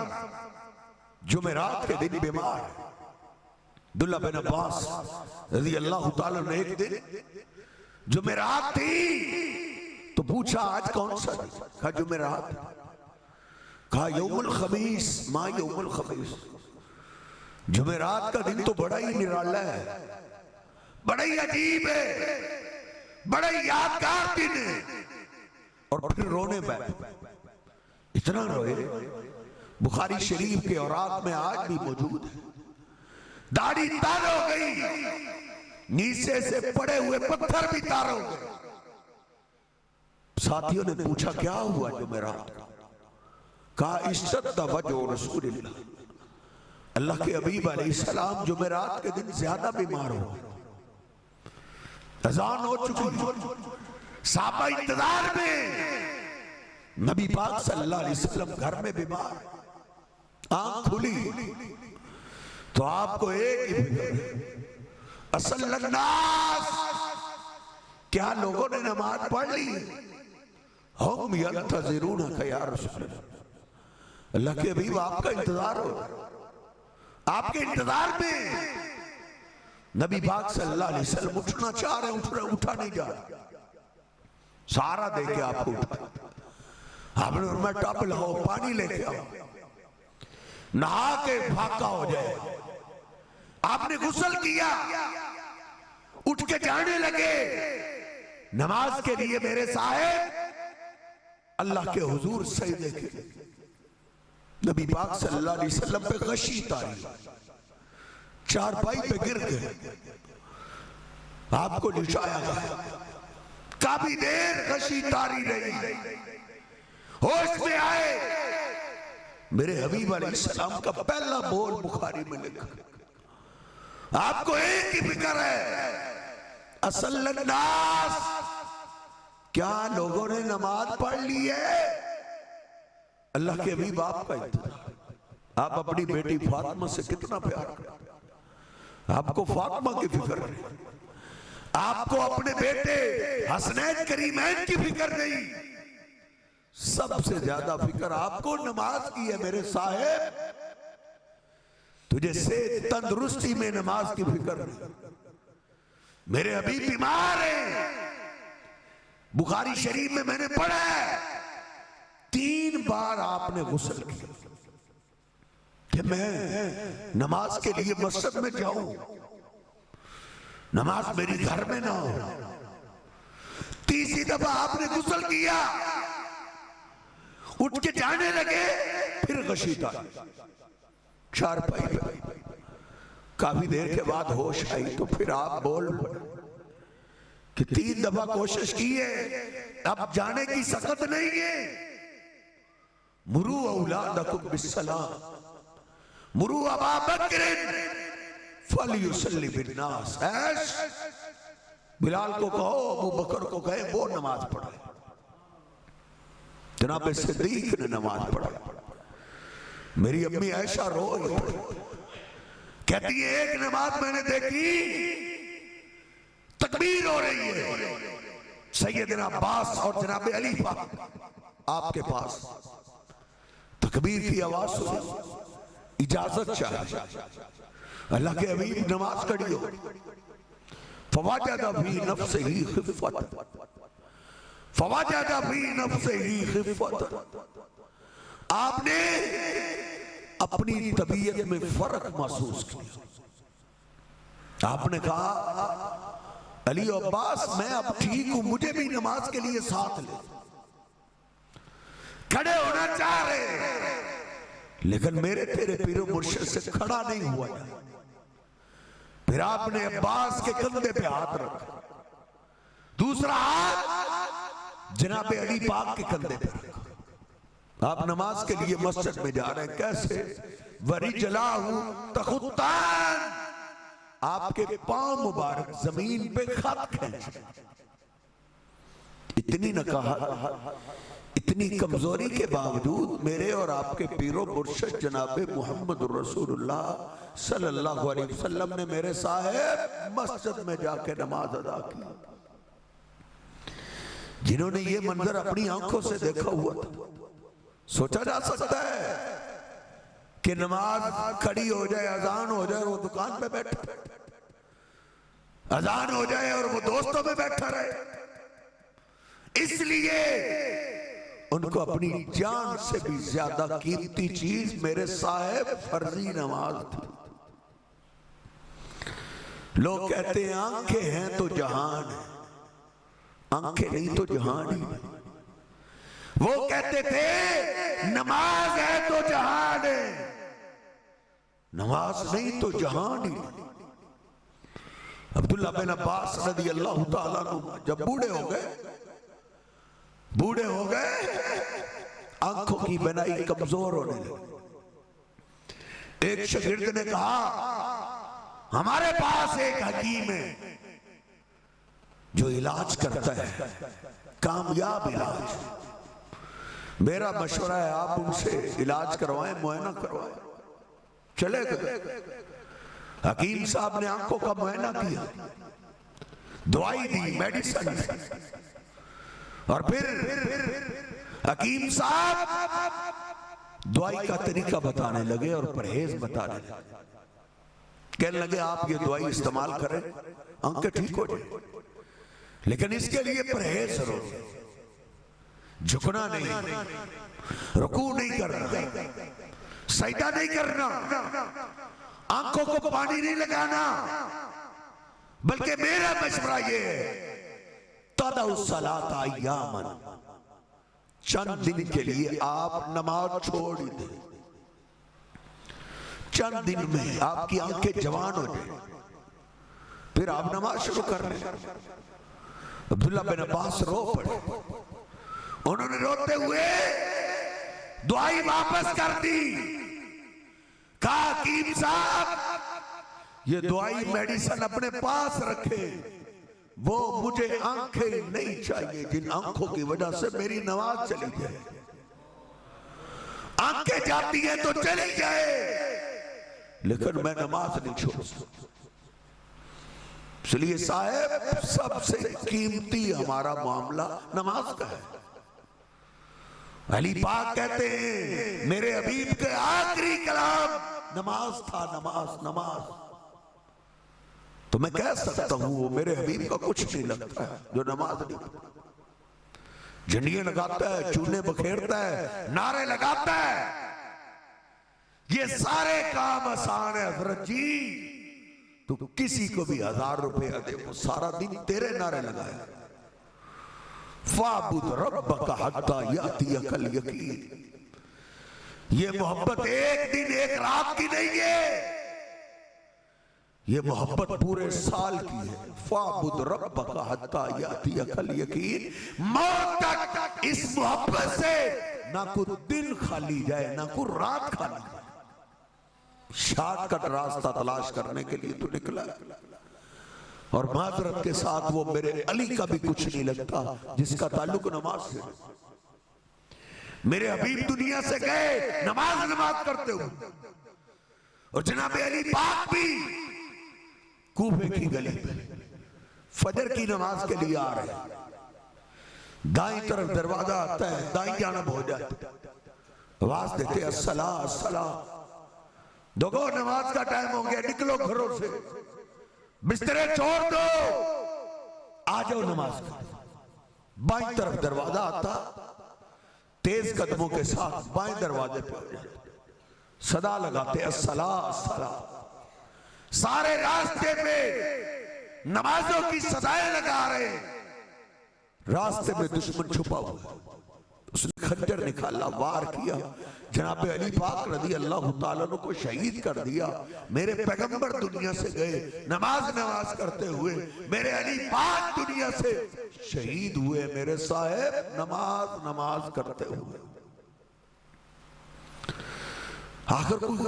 जुमेरात के दिन बीमार, अब्दुल्लाह बिन अब्बास रज़ी अल्लाह ताला ने एक दिन जुमेरात थी तो पूछा आज कौन सा दिन? कहा जुमेरात। कहा यौमुल खमीस, माँ यौमुल खमीस। जुमेरात का दिन तो बड़ा ही निराला है, बड़ा ही अजीब है, बड़ा ही यादगार दिन है। और फिर रोने बैठे, इतना रोए बुखारी शरीफ के औरात में आज भी मौजूद है। दाढ़ी तार हो गई, नीचे से पड़े हुए पत्थर भी तार हो गए। साथियों ने पूछा क्या हुआ जुमेरात? कहा इश्तद्दा वजो रसूलिल्लाह, अल्लाह के हबीब अलैहिस्सलाम जुमेरात के दिन ज्यादा बीमार हो, अजान हो चुकी, साहबा इंतजार में, नबी पाक सल्लल्लाहु अलैहि वसल्लम घर में बीमार, आंख खुली तो आपको एक ही फिक्र, असल नास, क्या लोगों ने नमाज पढ़ ली? हम यंतज़िरून या रसूल अल्लाह, अल्लाह के हबीब आपका इंतजार हो, आपके इंतजार में। नबी पाक सल्लल्लाहु अलैहि वसल्लम उठना चाह रहे, उठा नहीं जा रहा, सहारा दे के आपको उठा। आपने फरमाया टब लाओ, पानी लेके आओ, नहा के फाका हो जाए। आपने गुस्ल किया, उठ के जाने लगे नमाज के लिए। मेरे साहिब अल्लाह के हुजूर सजदे के, नबी पाक सल्लल्लाहु अलैहि वसल्लम पे गशी तारी, चारपाई पे गिर गए, आपको लिटाया गया। काफी देर गशी तारी रही, होश में आए, मेरे हबीब अलैहिस्सलाम का पहला बोल बुखारी में लिखा, आपको एक ही फिक्र है, असल नास, क्या लोगों ने नमाज पढ़ ली है? अल्लाह के हबीब आपका इंतजार। आप अपनी बेटी फातिमा से कितना प्यार करते, आपको फातिमा की फिक्र नहीं, आपको अपने बेटे हसनैन करीमैन की फिक्र नहीं, सबसे ज्यादा फिक्र आपको नमाज की है। मेरे साहिब तुझे से तंदुरुस्ती में नमाज की फिक्र नहीं। मेरे अभी बीमार है, बुखारी शरीफ में मैंने पढ़ा है 3 बार आपने गुस्ल किया कि मैं नमाज के लिए मस्जिद में जाऊं, नमाज मेरी घर में ना हो। तीसरी दफा आपने गुस्ल किया, उठ के जाने लगे, फिर गशीता, चारपाई पे। काफी देर के बाद होश आई तो फिर आप बोल कि 3 दफा कोशिश की है, अब जाने की सकत नहीं है। मुरू औलादकुम बिस्सलाम, मुरू अबा बकर फलयुसल्ली बिन्नास, बिलाल को कहो, अबू बकर को कहे वो नमाज पढ़े। जनाब सिद्दीक ने नमाज पढ़ा। मेरी अम्मी ऐशा रो कहती है, एक नमाज मैंने देखी, तकबीर हो रही है, सैयदना अब्बास और जनाब अली आपके पास तकबीर की आवाज सुनी, इजाजत चाहिए, अल्लाह के हबीब नमाज खड़ी हो। फवाजदा फी नफ्सिही खिफ़त, फवाजदा फी नफ्सिही खिफ़त, आपने अपनी तबीयत में फर्क महसूस किया। आपने कहा, अली और अब्बास मैं अब ठीक हूं, मुझे भी नमाज के लिए साथ ले। खड़े होना चाह रहे, लेकिन मेरे तेरे पीरो मुर्शिद से खड़ा नहीं हुआ। फिर आपने अब्बास के कंधे पे हाथ रखा, दूसरा हाथ जनाब अली पाक के कंधे पे रखा। आप नमाज के लिए मस्जिद में जा रहे हैं, कैसे? वरी जला हूं तखुतान, आपके पांव मुबारक जमीन पे खत खींच। इतनी नकाहत, इतनी कमजोरी के बावजूद मेरे और आपके पीरो मुर्शिद जनाब मोहम्मद रसूलुल्लाह सल्लल्लाहु अलैहि वसल्लम ने मेरे साहिब मस्जिद में जाके नमाज अदा की। जिन्होंने ये मंजर अपनी आंखों से देखा हुआ था, सोचा जा सकता है कि नमाज खड़ी हो जाए, अजान हो जाए और वो दुकान पे बैठा, अजान हो जाए और वो दोस्तों में बैठा रहे। इसलिए उनको अपनी जान से भी ज्यादा कीमती चीज मेरे साहिब फर्जी नमाज थी। लोग कहते हैं आंखें हैं तो जहान है, आंखें नहीं तो जहान ही नहीं। वो कहते थे नमाज है तो जहान है, नमाज नहीं तो जहान ही नहीं। अब्दुल्ला बिन अब्बास रज़ी अल्लाह ताला अन्हु जब बूढ़े हो गए, आंखों की बनाई कमजोर होने लगी। एक शागिर्द ने कहा, हमारे पास एक हकीम है, जो इलाज करता है, कामयाब इलाज। मेरा मशवरा है आप उनसे इलाज करवाएं, मुआयना करवाएं। चले गए, हकीम साहब ने आंखों का मुआयना किया, दवाई दी, मेडिसिन, और फिर हकीम साहब दवाई का तरीका बताने लगे और परहेज बताने लगे। कहने लगे आप ये दवाई इस्तेमाल करें, आंखें ठीक हो जाए, लेकिन इसके लिए परहेज जरूरी, झुकना नहीं, रुकू नहीं करना, सजदा नहीं करना, आंखों को पानी नहीं लगाना, बल्कि मेरा मशवरा ये है तदउस्सलात अय्यामन, चंद दिन के लिए आप नमाज छोड़ दें, चंद दिन में आपकी आंखें जवान हो जाए, फिर आप नमाज शुरू कर लें। अब्दुल्ला बिन अब्बास रो पड़े, उन्होंने रोते हुए दुआई वापस कर दी। कहा हकीम साहब ये दुआई मेडिसिन अपने पास रखे, वो मुझे आंखें नहीं चाहिए जिन आंखों की वजह से मेरी नमाज चली जाए। आंखें जाती हैं तो चली जाए, लेकिन मैं नमाज नहीं छोड़ सकता। इसलिए साहब सबसे कीमती हमारा मामला नमाज का है। अली पाक कहते हैं मेरे हबीब के आखिरी कलाम नमाज था, नमाज नमाज। तो मैं कह सकता हूं वो मेरे हबीब का कुछ नहीं लगता है जो नमाज नहीं पढ़ता। झंडियां लगाता है, चूने बखेरता है, नारे लगाता है, ये सारे काम आसान है हजरत जी। तो किसी को भी 1000 रुपया दे, वो सारा दिन तेरे नारे लगाए। फाबुद रब्बका हत्ता यातियकल यकीन, ये मोहब्बत एक दिन एक रात की नहीं है, ये मोहब्बत पूरे साल की है। फाबुद रब्बका हत्ता यातियकल यकीन, मौत तक इस मोहब्बत से ना कोई दिन खाली जाए ना कोई रात खाली जाए। शॉर्टकट रास्ता तलाश करने के लिए तो निकला, और माजरत के साथ वो मेरे अली का भी कुछ नहीं लगता जिसका ताल्लुक नमाज से। मेरे हबीब दुनिया से गए नमाज नमाज करते हुए, और जनाब अली पाक भी कूफे की गली में फजर की नमाज के लिए आ रहे हैं। दाईं तरफ दरवाजा आता है, दाईं जानब हो जाते, आवाज देते अस्सला अस्सला, देखो नमाज का टाइम हो गया, निकलो घरों से, बिस्तरे छोड़ दो, आ जाओ नमाज का। बाईं तरफ दरवाजा आता, तेज कदमों के साथ बाएं दरवाजे पे हो जाते, सदा लगाते अस्सला अस्सला। सारे रास्ते पे नमाजों की सदाएं लगा रहे, रास्ते में दुश्मन छुपा हुआ, उसने खंजर निकाला, वार किया, जनाब अली पाक रज़ी अल्लाह ताला अन्हु को शहीद कर दिया। मेरे पैगंबर दुनिया से गए नमाज करते हुए, मेरे अली पाक दुनिया से शहीद हुए, मेरे साहब नमाज करते हुए। आखिर कोई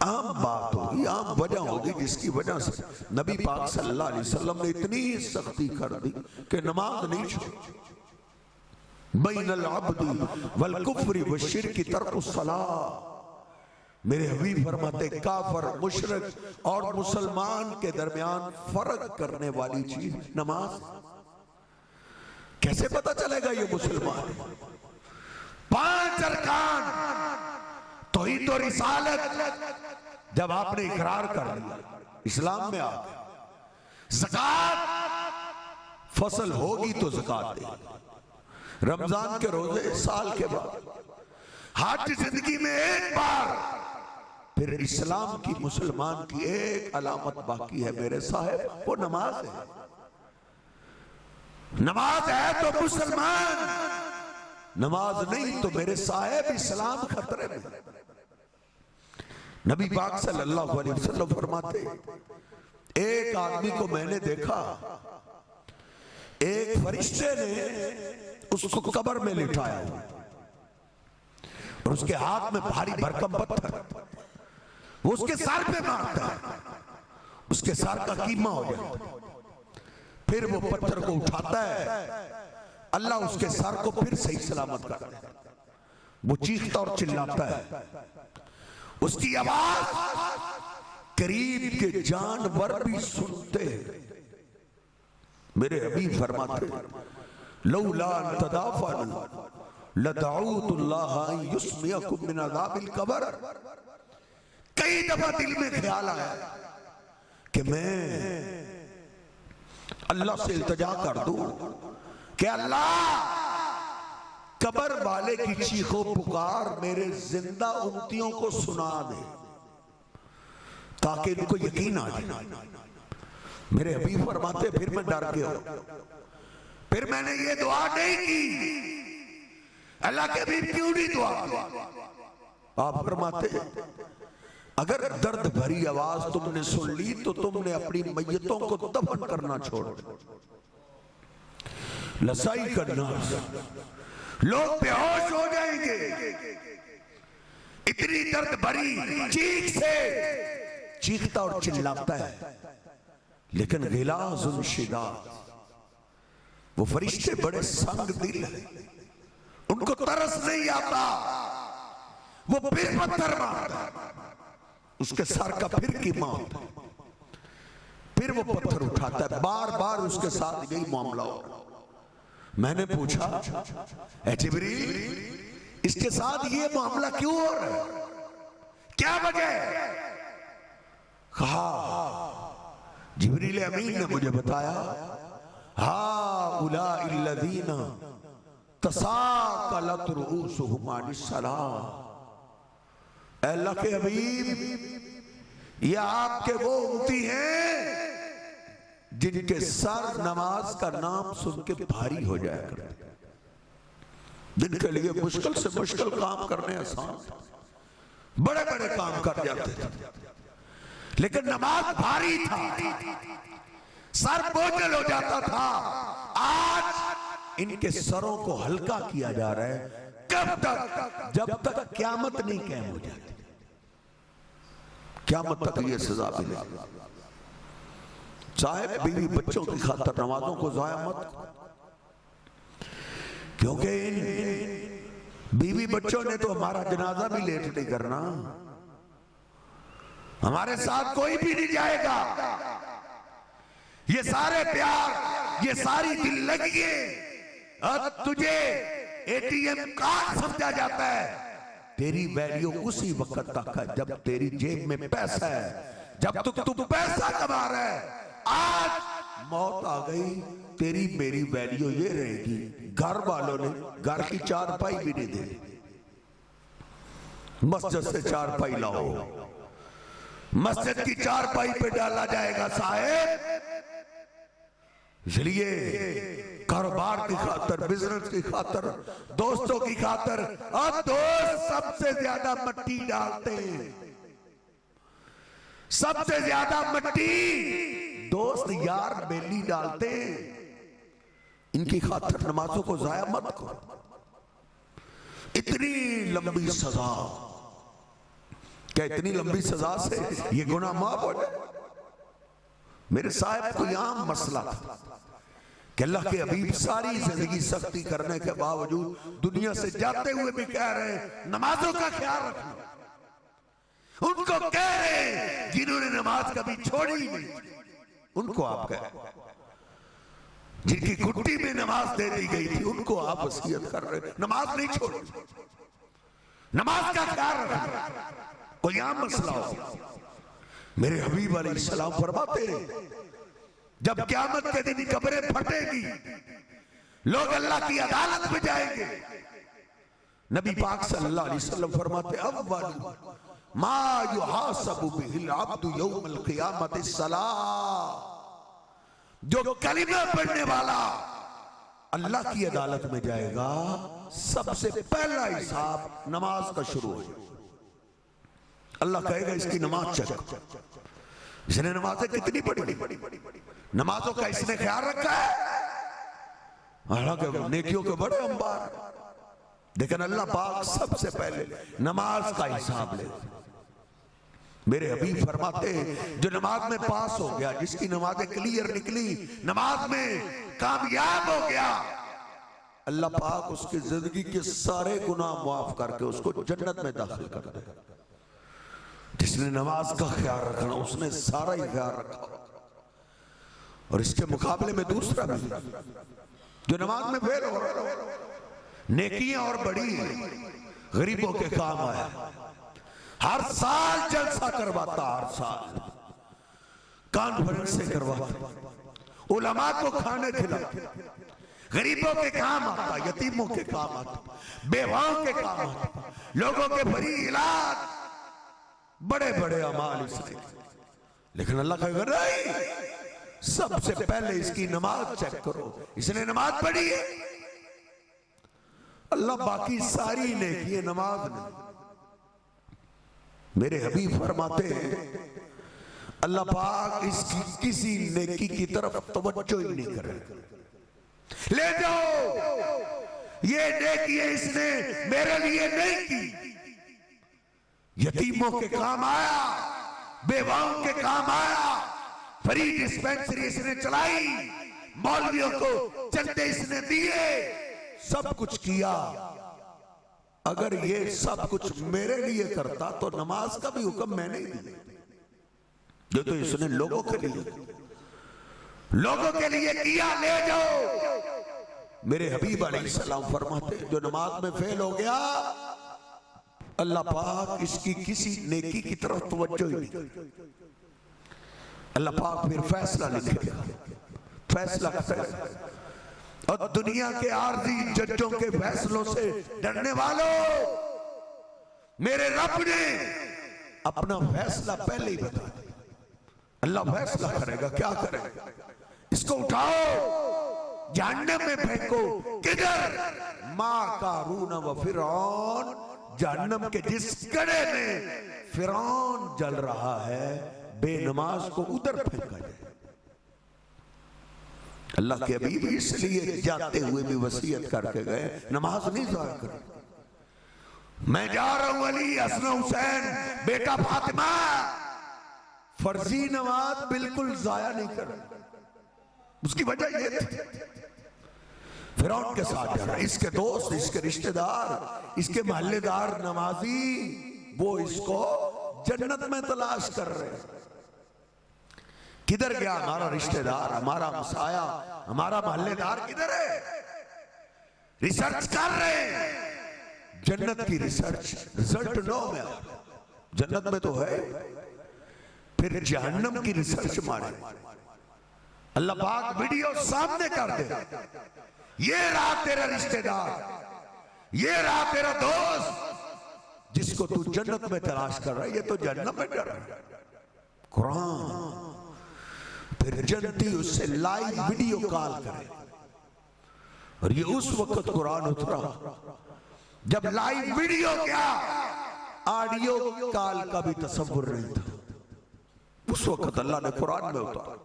आम बात होगी, आम वजह होगी जिसकी वजह से नबी पाक सल्लल्लाहु अलैहि वसल्लम ने इतनी सख्ती कर दी कि नमाज नहीं छोड़ी। बैनल अब्दी वल कुफ्री व शिर्क तर्कुस सलाह, मेरे हबीब फरमाते काफर मुशरिक और मुसलमान के दरमियान फर्क करने वाली चीज नमाज। कैसे पता चलेगा ये मुसलमान? 5 अरकान तौहीद और रिसालत जब आपने इकरार कर लिया, इस्लाम में आ गए। ज़कात फसल होगी तो ज़कात दे, रमजान के रोजे साल के बाद, हज जिंदगी में एक बार, फिर इस्लाम की मुसलमान की एक अलामत बाकी है मेरे साहब, वो नमाज है। नमाज है तो मुसलमान, नमाज नहीं तो मेरे साहब इस्लाम खतरे में। नबी पाक सल्लल्लाहु अलैहि वसल्लम फरमाते, एक आदमी को मैंने देखा, एक फरिश्ते ने उसको कब्र में लिटाया और उसके हाथ में भारी भरकम पत्थर, वो उसके सर पे मारता है, उसके सर का कीमा हो जाता है। फिर वो पत्थर को उठाता है, अल्लाह उसके सर को फिर सही सलामत करता है। वो चीखता और चिल्लाता है, उसकी आवाज करीब के जानवर भी सुनते हैं। मेरे हबीब फरमाते लौला तदाफन लदऊतुल्लाह युस्मियकुम मिन अज़ाबिल कब्र। कई दफा दिल में ख्याल आया कि मैं अल्लाह से इल्तिजा कर दूं कि अल्लाह कब्र वाले की चीखों पुकार मेरे जिंदा उम्मतियों को सुना दे, ताकि इनको यकीन आ जाए। मेरे हबीब फरमाते फिर मैं डर गया, फिर मैंने ये दुआ नहीं की। अल्लाह के हबीब क्यों नहीं दुआ की? आप फरमाते अगर दर्द भरी आवाज तुमने सुन ली तो तुमने अपनी मैयतों को दफन करना छोड़ दो। लसाई करना, लोग बेहोश हो जाएंगे। इतनी दर्द भरी चीख से चीखता और चिल्लाता है, लेकिन गिलाज़ुन शिदाद, वो फरिश्ते बड़े संग दिल है, उनको तरस नहीं आता। वो फिर पत्थर मारता, उसके सर का फिर की मौत, फिर वो पत्थर उठाता है। बार बार उसके साथ यही मामला हो रहा। मैंने पूछा ए जिब्रील, इसके साथ ये मामला क्यों हो रहा है, क्या वजह? कहा जिब्रील अमीन ने मुझे बताया हाउलाइल्लज़ीना तसाक़लत रुऊसुहुम अनिस्सलाह। अल्लाह के हबीब, ये आपके वो उम्मती हैं जिनके सर नमाज का नाम सुन के भारी हो जाया करते, जिनके लिए मुश्किल से मुश्किल काम करने आसान, बड़े बड़े काम कर जाते थे, लेकिन नमाज भारी था, सर बोझल हो जाता था। आज इनके सरों को हल्का किया जा रहा है। कब तक? जब तक क़यामत नहीं कायम हो जाती। क़यामत तक ये सजा मिलेगी। साहब बीवी बच्चों की खातर नमाजों को ज़ाया मत, क्योंकि इन बीवी बच्चों ने तो हमारा जनाजा भी लेट नहीं करना, हमारे साथ कोई भी नहीं जाएगा। ये सारे प्यार, ये सारी दिल लगी, अब तुझे एटीएम कार्ड समझा जाता है। तेरी वैल्यू उसी वक्त तक है जब तेरी जेब में पैसा है, जब तू पैसा कमा रहा है। आज मौत आ गई, तेरी मेरी वैल्यू ये रहेगी, घर वालों ने घर की चारपाई भी नहीं दे, मस्जिद से चारपाई लाओ, मस्जिद की चारपाई पे डाला जाएगा साहेब। इसलिए कारोबार की खातर, बिजनेस की खातर, दोस्तों की खातर, अब दोस्त सबसे ज्यादा मट्टी डालते हैं, सबसे ज्यादा मट्टी दोस्त यार बेली डालते हैं। इनकी खातर नमाजों को जाया मत करो। इतनी लंबी सजा, क्या इतनी लंबी सजा से ये गुनाह माफ हो जाए? मेरे साहब को आम मसला था कि अल्लाह के हबीब सारी जिंदगी सख्ती करने के बावजूद दुनिया से जाते हुए भी कह रहे हैं नमाजों का ख्याल रखना। उनको कह रहे हैं जिन्होंने नमाज कभी छोड़ी नहीं, उनको आप कह, जिनकी घुट्टी में नमाज दे दी गई थी उनको आप वसीयत कर रहे नमाज नहीं छोड़ी, नमाज का ख्याल रखना। कोई आम मसला हो, मेरे हबीब अलैहिस्सलाम फरमाते हैं जब क़यामत के दिन कब्रें फटेगी, लोग अल्लाह की अदालत में जाएंगे। नबी पाक सल्लल्लाहु अलैहि वसल्लम फरमाते अव्वल मा युहासबु बिहिल अब्दु यौमल क़ियामति सलाह। जो कलिमा पढ़ने वाला अल्लाह की अदालत में जाएगा, सबसे पहला हिसाब नमाज का शुरू हो। अल्लाह कहेगा इसकी नमाज चेक, इसने नमाजें कितनी पढ़ी, नमाजों का इसने ख्याल रखा है। हालांकि नेकियों के बड़े अंबार, लेकिन अल्लाह पाक सबसे पहले नमाज का हिसाब ले। मेरे हबीब फरमाते हैं जो नमाज में पास हो गया, जिसकी नमाजें क्लियर निकली, नमाज में कामयाब हो गया, अल्लाह पाक उसकी जिंदगी के सारे गुनाह माफ करके उसको जन्नत में दाखिल कर दे। जिसने नमाज का ख्याल रखना उसने सारा ही ख्याल रखा। और इसके मुकाबले में दूसरा भी जो नमाज में फेल हो रहा, नेकियां और बड़ी गरीबों के काम आया, हर साल जलसा करवाता, हर साल कॉन्फ्रेंस से करवाता, उलमा को खाने खिलाता, गरीबों के काम आता, यतीमों के काम आता, बेवाओं के काम आता, लोगों के बड़ी इलाज, बड़े बड़े अमाल इसने। लेकिन अल्लाह का नहीं, सबसे पहले इसकी नमाज चेक करो, इसने नमाज पढ़ी है, अल्लाह बाकी सारी नेकी नमाज नहीं। मेरे हबीब फरमाते हैं अल्लाह पाक इसकी किसी नेकी की तरफ तवज्जो ही नहीं करे। ले जाओ ये नेकी इसने मेरे लिए नहीं की, यतीमों के काम आया, बेवाओं के काम आया, फ्री डिस्पेंसरी इसने चलाई, मौलवियों को चंदे इसने दिए, सब कुछ किया। अगर ये सब कुछ मेरे लिए करता तो नमाज का भी हुक्म मैंने ही दिया, जो तो इसने लोगों के लिए किया। ले जाओ। मेरे हबीब अलैहिस्सलाम फरमाते जो नमाज में फेल हो गया, अल्लाह पाक इसकी किसी नेकी की तरफ तवज्जो ही नहीं। अल्लाह पाक फिर फैसला लिखेगा, फैसला करेगा। और दुनिया के आर्जी जजों के फैसलों से डरने वालों, मेरे रब ने अपना फैसला पहले ही बता दिया। अल्लाह फैसला करेगा, क्या करेगा? इसको उठाओ, जहन्नम में फेंको। किधर? मां कारून व फिरौन, जहन्नम के जिस गड्ढे में फिरौन जल रहा है, बेनमाज को उधर फेंका जाए। अल्लाह के हबीब इसलिए जाते हुए भी वसीयत करके गए, नमाज नहीं ज़ाया करें। मैं जा रहा हूं अली, हसन हुसैन, बेटा फातिमा, फर्जी नमाज बिल्कुल ज़ाया नहीं कर। उसकी वजह ये थी फिरौन के साथ जा रहा है, इसके दोस्त, इसके रिश्तेदार, इसके मोहल्लेदार नमाजी, वो इसको जन्नत में तलाश कर रहे हैं। किधर गया हमारा रिश्तेदार, हमारा मसाया, हमारा मोहल्लेदार किधर है? रिसर्च कर रहे हैं, जन्नत की रिसर्च, रिजल्ट नो में, जन्नत में तो है, फिर जहन्नम की रिसर्च मारे। अल्लाह पाक वीडियो सामने कर दे, ये रहा तेरा रिश्तेदार, ये रहा तेरा दोस्त, जिसको तू जन्नत में तलाश कर रहा है, ये तो जहन्नम में डर रहा है। कुरान फिर जन्नती उससे लाइव वीडियो कॉल करे, और ये उस वक्त कुरान उतरा जब लाइव वीडियो क्या, ऑडियो कॉल का भी तसव्वुर नहीं था। उस वक्त अल्लाह ने कुरान में उतारा,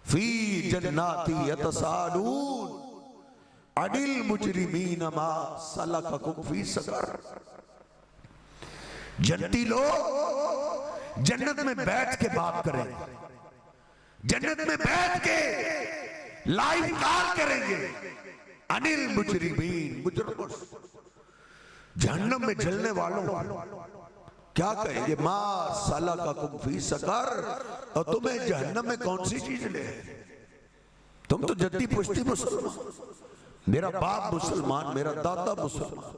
फी जन्नाती यतसालून अनिल मुजरिमीन मा सलककुम फी सकर। जन्नती लोग जन्नत में बैठ के बात करेंगे, जन्नत में बैठ के लाइव कॉल करेंगे। अनिल मुजरिमीन, मुजरिम, जहन्नम में जलने वालों क्या कहेंगे? मां सलककुम फी सकर, और तुम्हें जहन्नम में कौन सी चीज ले? तुम तो जद्दी पुश्ती मुसलमान, मेरा बाप मुसलमान, मेरा दादा मुसलमान,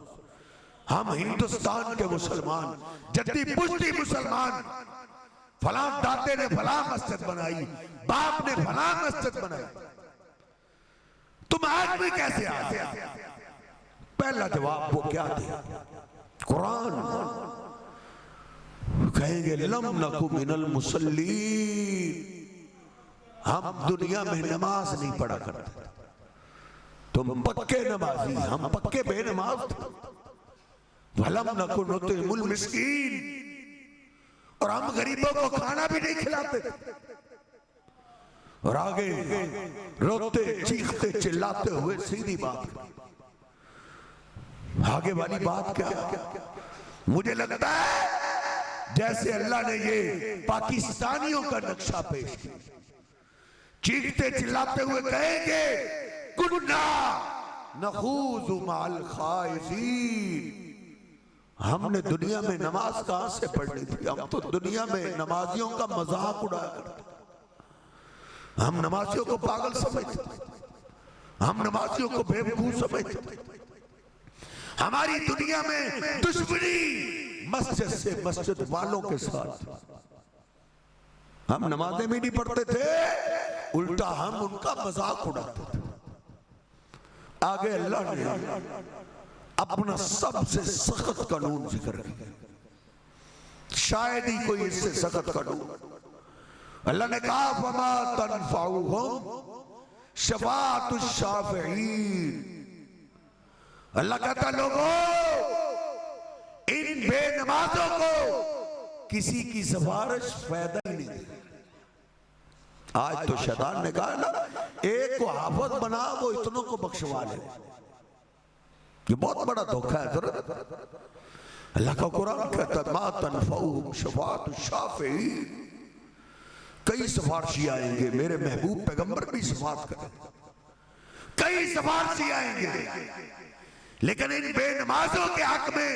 हम हिंदुस्तान के मुसलमान, जद्दी पुश्ती मुसलमान, फलां दादे ने फलां मस्जिद बनाई, बाप ने फलां मस्जिद बनाई, तुम आज भी कैसे आते? पहला जवाब वो क्या दिया? कुरान कहेंगे लम नकु मिनल मुसल्लीन, हम दुनिया में नमाज नहीं पढ़ा करते, तुम पक्के नमाजी, हम पक्के बेनमाज थे। वलम नकु नुतिमुल मिस्कीन, और हम गरीबों को खाना भी नहीं खिलाते थे। और आगे रोते चीखते चिल्लाते हुए सीधी बात, आगे वाली बात क्या? मुझे लगता है जैसे अल्लाह ने ये पाकिस्तानियों का नक्शा पेश किया। चीखते चिल्लाते हुए कहेंगे कुन्ना नखूज़ु मअल खाइज़ीन। हमने दुनिया में नमाज कहां से पढ़नी थी, हम तो दुनिया में नमाजियों का मजाक उड़ाया करते। हम नमाजियों को पागल समझते, हम नमाजियों को बेवकूफ समझते। हमारी दुनिया में दुश्मनी मस्जिद से मस्जिद वालों के साथ। हम नमाजें भी नहीं पढ़ते थे, उल्टा हम उनका मजाक उड़ाते थे। आगे अल्लाह ने अपना सबसे सख्त कानून जिक्र किया, शायद ही कोई इससे सख्त कानून। अल्लाह ने कहा फमा तनफउहुम शफाअतुश शाफिईन। अल्लाह कहता लोगों, इन बेनमाजों को किसी की सिफारिश फायदा ही नहीं देगी। आज तो शैतान ने कहा ना, एक को हाफिज बना वो इतनों को बख्शवा ले। ये बहुत बड़ा धोखा है। जरूरत अल्लाह का कुरान कहता है मा तनफउहुम शफाअतुश शाफिईन। कई सिफारशी आएंगे, मेरे महबूब पैगंबर भी सिफारिश करें, कई सिफारशी आएंगे, लेकिन इन बेनमाजों के हक में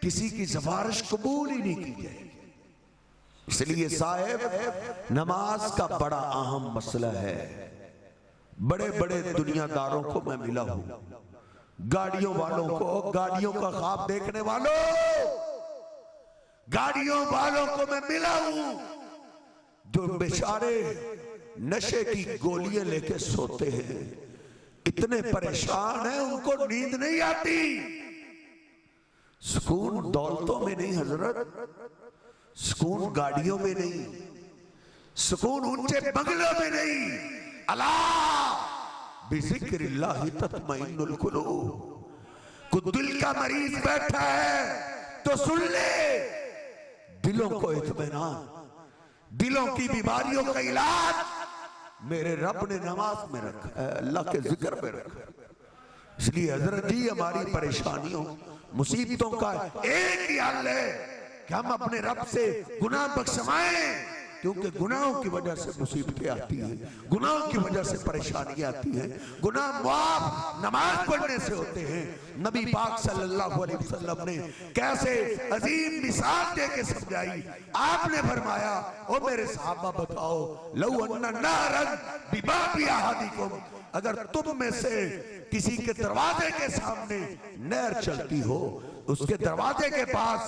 किसी की सिफारिश कबूल ही नहीं की जाएगी। इसलिए साहब, नमाज का बड़ा अहम मसला है। बड़े बड़े दुनियादारों को मैं मिला हूं, गाड़ियों वालों को, गाड़ियों का ख्वाब देखने वालों, गाड़ियों वालों को मैं मिला हूं जो बेचारे नशे की गोलियां लेके सोते हैं, इतने परेशान हैं, उनको नींद नहीं आती। सुकून दौलतों में नहीं हजरत, सुकून गाड़ियों में नहीं, सुकून ऊंचे बंगलों में नहीं। अला बिज़िक्रिल्लाहि तत्मइन्नुल कुलूब। कुछ दिल का मरीज बैठा है तो सुन ले, दिलों को इत्मीनान, दिलों की बीमारियों का इलाज मेरे रब ने नमाज में रखा है, अल्लाह के जिक्र में रखा है। इसलिए हजरत जी, हमारी परेशानियों मुसीबतों का एक ही हल है कि हम अपने रब से गुनाह बख्शवाएं, क्योंकि गुनाहों की वजह से मुसीबतें आती हैं, गुनाहों की वजह से परेशानियां आती हैं। गुनाह मुआफ नमाज पढ़ने से होते हैं। नबी पाक सल्लल्लाहु अलैहि वसल्लम ने कैसे अजीम मिसाल दे के समझाई। आपने फरमाया, ओ मेरे सहाबा बताओ, लौ अन्ना नारन बिबाबि अहदिकुम, अगर तुम में से किसी के दरवाजे के सामने नहर चलती हो, उसके दरवाजे के पास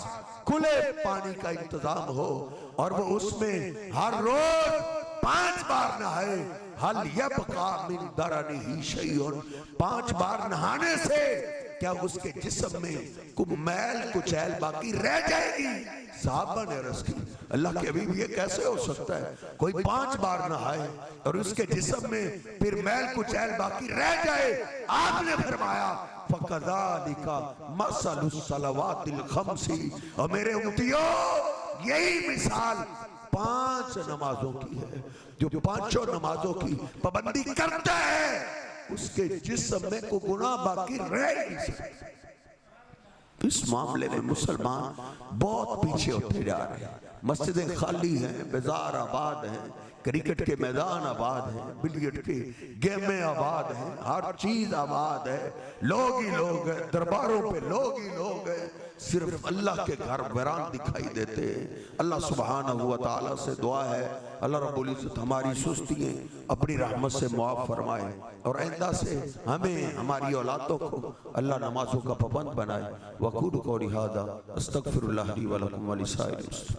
खुले पानी का इंतजाम हो और वो उसमें हर रोज 5 बार नहाए, हल यबका मिन दरनिही शैउन, 5 बार नहाने से क्या उसके जिस्म में कुछ मैल कुचैल बाकी रह जाएगी? साहबा ने अर्ज़ की, अल्लाह के हबीब, ये कैसे हो सकता है? कोई 5 बार नहाए और उसके जिस्म में फिर मैल कुचैल बाकी रह जाए? आपने फरमाया फकज़ालिका मसलुस सलवातिल खम्सी, और मेरे उम्मतियों, यही मिसाल 5 नमाजों की है। जो 5 नमाजों की पाबंदी करता है उसके जिस्म में को गुनाह बाकी रह नहीं सकता। इस मामले में मुसलमान बहुत पीछे होते जा रहे हैं। मस्जिदें खाली हैं, बाजार आबाद हैं, क्रिकेट के मैदान आबाद हैं, बिलियर्ड के गेमें आबाद हैं, हर चीज आबाद है, लोग ही लोग हैं, दरबारों पे लोग ही लोग हैं, सिर्फ अल्लाह के घर वीरान दिखाई देते हैं। अल्लाह सुब्हानहू व तआला से दुआ है, अल्लाह रब्बुल इज्जत हमारी सुस्तियाँ अपनी रहमत से मुआफ़ फरमाए और आइंदा से हमें, हमारी औलादों को अल्लाह नमाजों का पाबंद बनाए। वक़ूलु क़ौली हाज़ा अस्तग़फ़िरुल्लाह ली व लकुम व लिसाइरिल मुस्लिमीन।